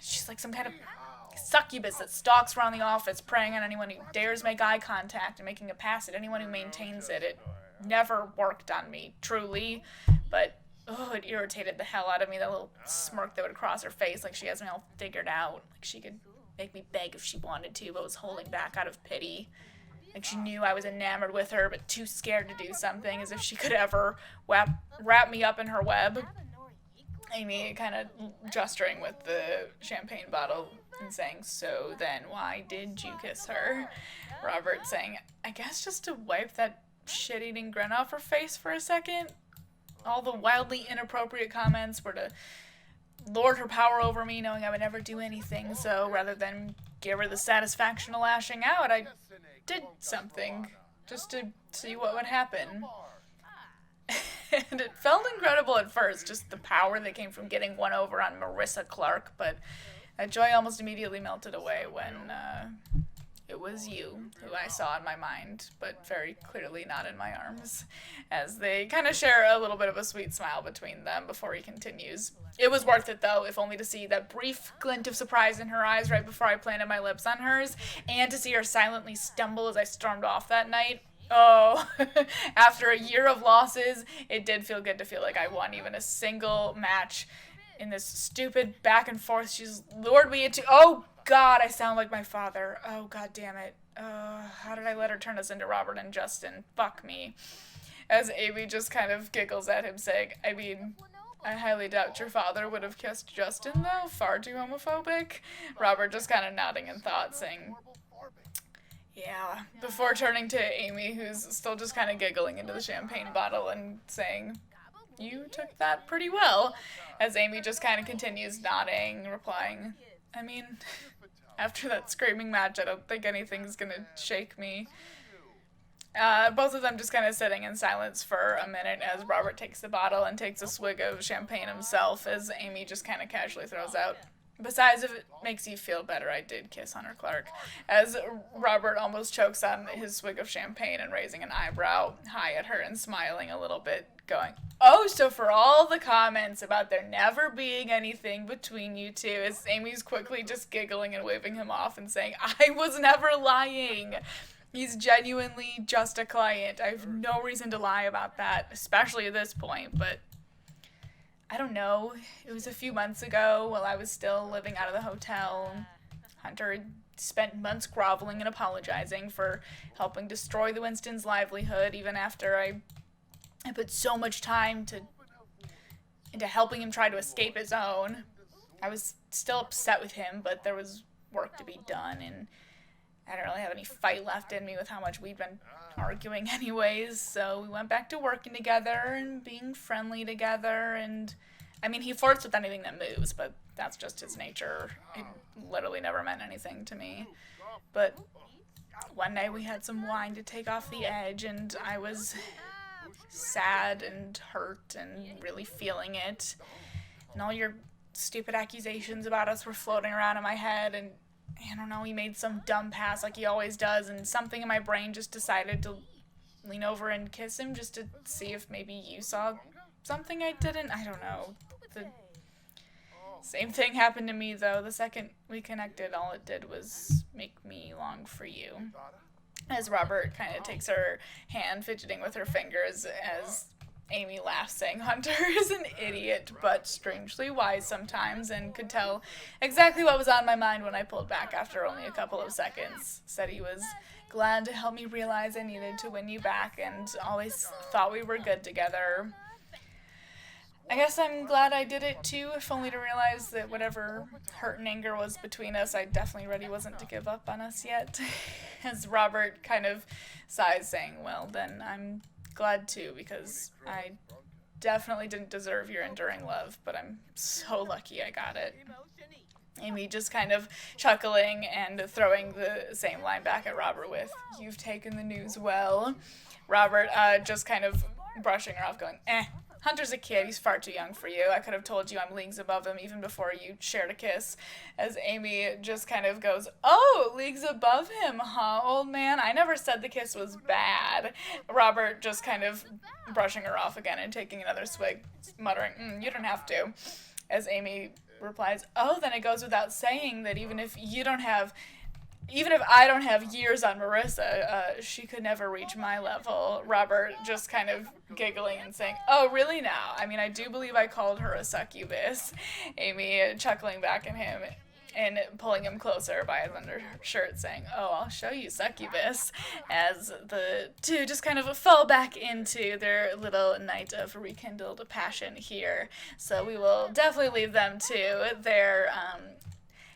she's like some kind of succubus that stalks around the office, preying on anyone who dares make eye contact and making a pass at anyone who maintains it. It never worked on me, truly, but it irritated the hell out of me, that little smirk that would cross her face like she has me all figured out, like she could make me beg if she wanted to, but was holding back out of pity. Like she knew I was enamored with her, but too scared to do something, as if she could ever wrap me up in her web." Aimi kind of gesturing with the champagne bottle and saying, "So then why did you kiss her?" Robert saying, "I guess just to wipe that shit-eating grin off her face for a second. All the wildly inappropriate comments were to lord her power over me, knowing I would never do anything, so rather than give her the satisfaction of lashing out, I did something just to see what would happen." And it felt incredible at first, just the power that came from getting one over on Marissa Clark, but that joy almost immediately melted away when it was you who I saw in my mind, but very clearly not in my arms, as they kind of share a little bit of a sweet smile between them before he continues. "It was worth it, though, if only to see that brief glint of surprise in her eyes right before I planted my lips on hers, and to see her silently stumble as I stormed off that night. Oh, after a year of losses, it did feel good to feel like I won even a single match in this stupid back and forth she's lured me into. Oh, God, I sound like my father. Oh, God damn it. How did I let her turn us into Robert and Justin? Fuck me." As Aimi just kind of giggles at him, saying, "I mean, I highly doubt your father would have kissed Justin, though. Far too homophobic. Robert just kind of nodding in thought, saying, yeah, before turning to Aimi, who's still just kind of giggling into the champagne bottle and saying, you took that pretty well, as Aimi just kind of continues nodding, replying, I mean, after that screaming match, I don't think anything's gonna shake me. Both of them just kind of sitting in silence for a minute as Robert takes the bottle and takes a swig of champagne himself, as Aimi just kind of casually throws out, besides, if it makes you feel better, I did kiss Hunter Clark, as Robert almost chokes on his swig of champagne and raising an eyebrow high at her and smiling a little bit, going, oh, so for all the comments about there never being anything between you two, as Amy's quickly just giggling and waving him off and saying, I was never lying. He's genuinely just a client. I have no reason to lie about that, especially at this point, but I don't know. It was a few months ago while I was still living out of the hotel. Hunter had spent months groveling and apologizing for helping destroy the Winstons' livelihood, even after I put so much time into helping him try to escape his own. I was still upset with him, but there was work to be done, and I don't really have any fight left in me with how much we'd been arguing anyways, so we went back to working together and being friendly together, and I mean, he flirts with anything that moves, but that's just his nature. It literally never meant anything to me. But one night we had some wine to take off the edge, and I was sad and hurt and really feeling it, and all your stupid accusations about us were floating around in my head, and I don't know, he made some dumb pass like he always does, and something in my brain just decided to lean over and kiss him just to see if maybe you saw something I didn't. I don't know. The same thing happened to me, though. The second we connected, all it did was make me long for you. As Robert kind of takes her hand, fidgeting with her fingers, as Aimi laughs, saying Hunter is an idiot, but strangely wise sometimes, and could tell exactly what was on my mind when I pulled back after only a couple of seconds. Said he was glad to help me realize I needed to win you back, and always thought we were good together. I guess I'm glad I did it too, if only to realize that whatever hurt and anger was between us, I definitely ready wasn't to give up on us yet. As Robert kind of sighs, saying, well, then I'm glad too, because I definitely didn't deserve your enduring love, but I'm so lucky I got it. Aimi just kind of chuckling and throwing the same line back at Robert with, you've taken the news well. Robert just kind of brushing her off, going, Hunter's a kid, he's far too young for you. I could have told you I'm leagues above him even before you shared a kiss. As Aimi just kind of goes, oh, leagues above him, huh, old man? I never said the kiss was bad. Robert just kind of brushing her off again and taking another swig, muttering, you don't have to. As Aimi replies, oh, then it goes without saying that even if I don't have years on Marissa, she could never reach my level. Robert just kind of giggling and saying, oh, really now? I mean, I do believe I called her a succubus. Aimi chuckling back at him and pulling him closer by his undershirt, saying, oh, I'll show you succubus, as the two just kind of fall back into their little night of rekindled passion here. So we will definitely leave them to their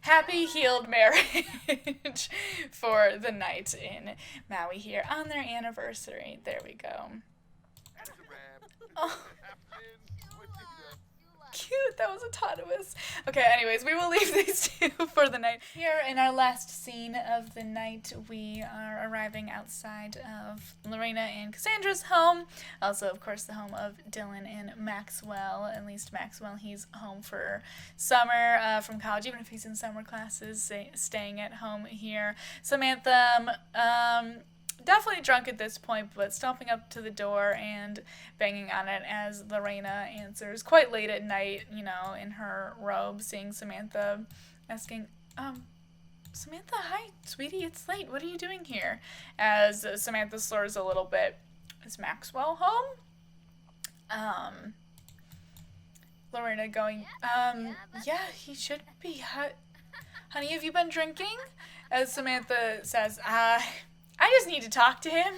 happy, healed marriage for the night in Maui here on their anniversary. There we go. Oh. Cute, that was autonomous. Okay, anyways, we will leave these two for the night. Here in our last scene of the night, we are arriving outside of Lorena and Cassandra's home. Also, of course, the home of Dylan and Maxwell. At least Maxwell, he's home for summer from college, even if he's in summer classes, staying at home here. Samantha, definitely drunk at this point, but stomping up to the door and banging on it as Lorena answers quite late at night, in her robe, seeing Samantha, asking, Samantha, hi, sweetie, it's late. What are you doing here? As Samantha slurs a little bit. Is Maxwell home? Lorena going, yeah, he should be. Honey, have you been drinking? As Samantha says, I just need to talk to him.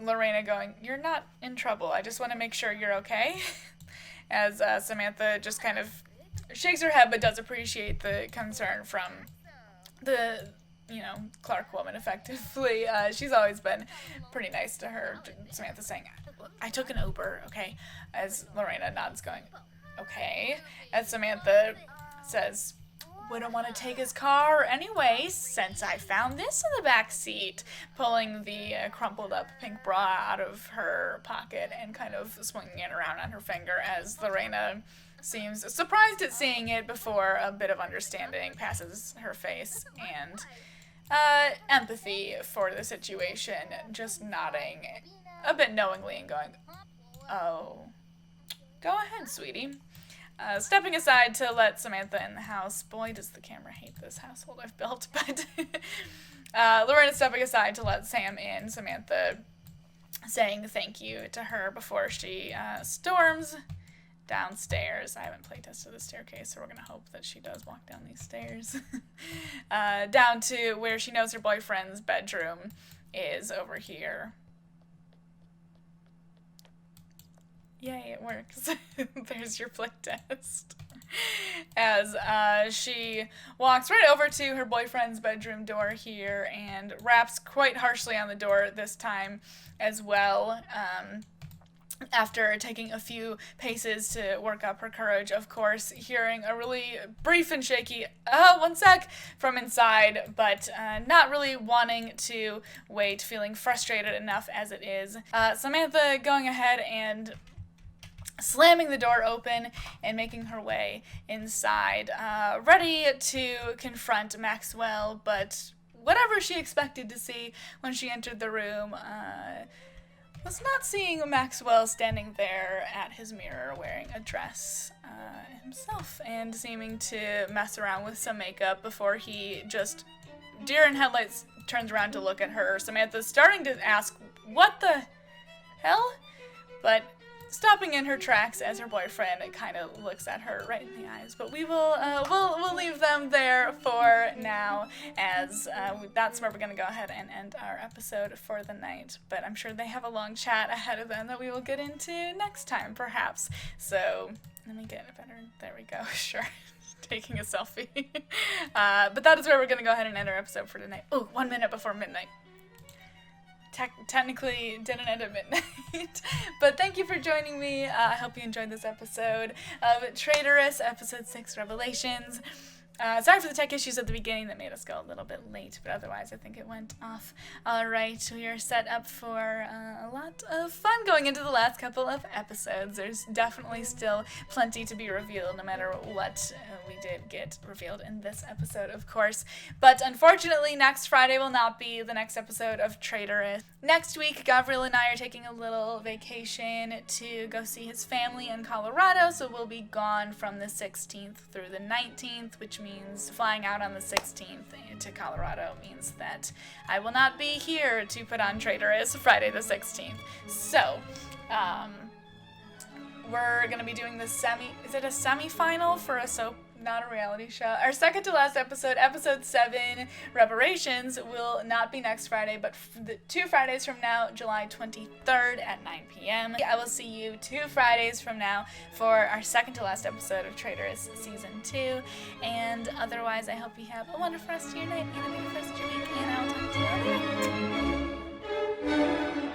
Lorena going, you're not in trouble. I just want to make sure you're okay. as Samantha just kind of shakes her head but does appreciate the concern from the, Clark woman, effectively. She's always been pretty nice to her. Samantha saying, I took an Uber, okay? As Lorena nods, going, okay. As Samantha says, wouldn't want to take his car anyway, since I found this in the back seat, pulling the crumpled up pink bra out of her pocket and kind of swinging it around on her finger as Lorena seems surprised at seeing it before a bit of understanding passes her face and empathy for the situation, just nodding a bit knowingly and going, oh, go ahead, sweetie. Stepping aside to let Samantha in the house. Boy, does the camera hate this household I've built, but Lorena stepping aside to let Sam in, Samantha saying thank you to her before she storms downstairs. I haven't playtested the staircase, so we're going to hope that she does walk down these stairs. Down to where she knows her boyfriend's bedroom is over here. Yay, it works. There's your playtest. As she walks right over to her boyfriend's bedroom door here and raps quite harshly on the door this time as well. After taking a few paces to work up her courage, of course, hearing a really brief and shaky, one sec, from inside, but not really wanting to wait, feeling frustrated enough as it is. Samantha going ahead and slamming the door open and making her way inside, ready to confront Maxwell, but whatever she expected to see when she entered the room, was not seeing Maxwell standing there at his mirror wearing a dress himself and seeming to mess around with some makeup before he just, deer in headlights, turns around to look at her. Samantha's starting to ask, what the hell? But stopping in her tracks as her boyfriend kind of looks at her right in the eyes. But we will, we'll leave them there for now, as that's where we're going to go ahead and end our episode for the night. But I'm sure they have a long chat ahead of them that we will get into next time, perhaps. So let me get it better. There we go. Sure. Taking a selfie. But that is where we're going to go ahead and end our episode for tonight. Oh, 1 minute before midnight. Technically didn't end at midnight, but thank you for joining me. I hope you enjoyed this episode of Traitorous, episode 6, Revelations. Sorry for the tech issues at the beginning that made us go a little bit late, but otherwise I think it went off all right. We are set up for a lot of fun going into the last couple of episodes. There's definitely still plenty to be revealed, no matter what we did get revealed in this episode, of course. But unfortunately, next Friday will not be the next episode of Traitorous. Next week, Gabriel and I are taking a little vacation to go see his family in Colorado, so we'll be gone from the 16th through the 19th, which means flying out on the 16th to Colorado means that I will not be here to put on Traitorous Friday the 16th. So, we're going to be doing the is it a semi-final for a soap, not a reality show? Our second to last episode, episode 7, Reparations, will not be next Friday, but 2 Fridays from now, July 23rd at 9 p.m. I will see you 2 Fridays from now for our second to last episode of Traitorous Season 2, and otherwise I hope you have a wonderful rest of your night and a wonderful rest of your week, and I'll talk to you later.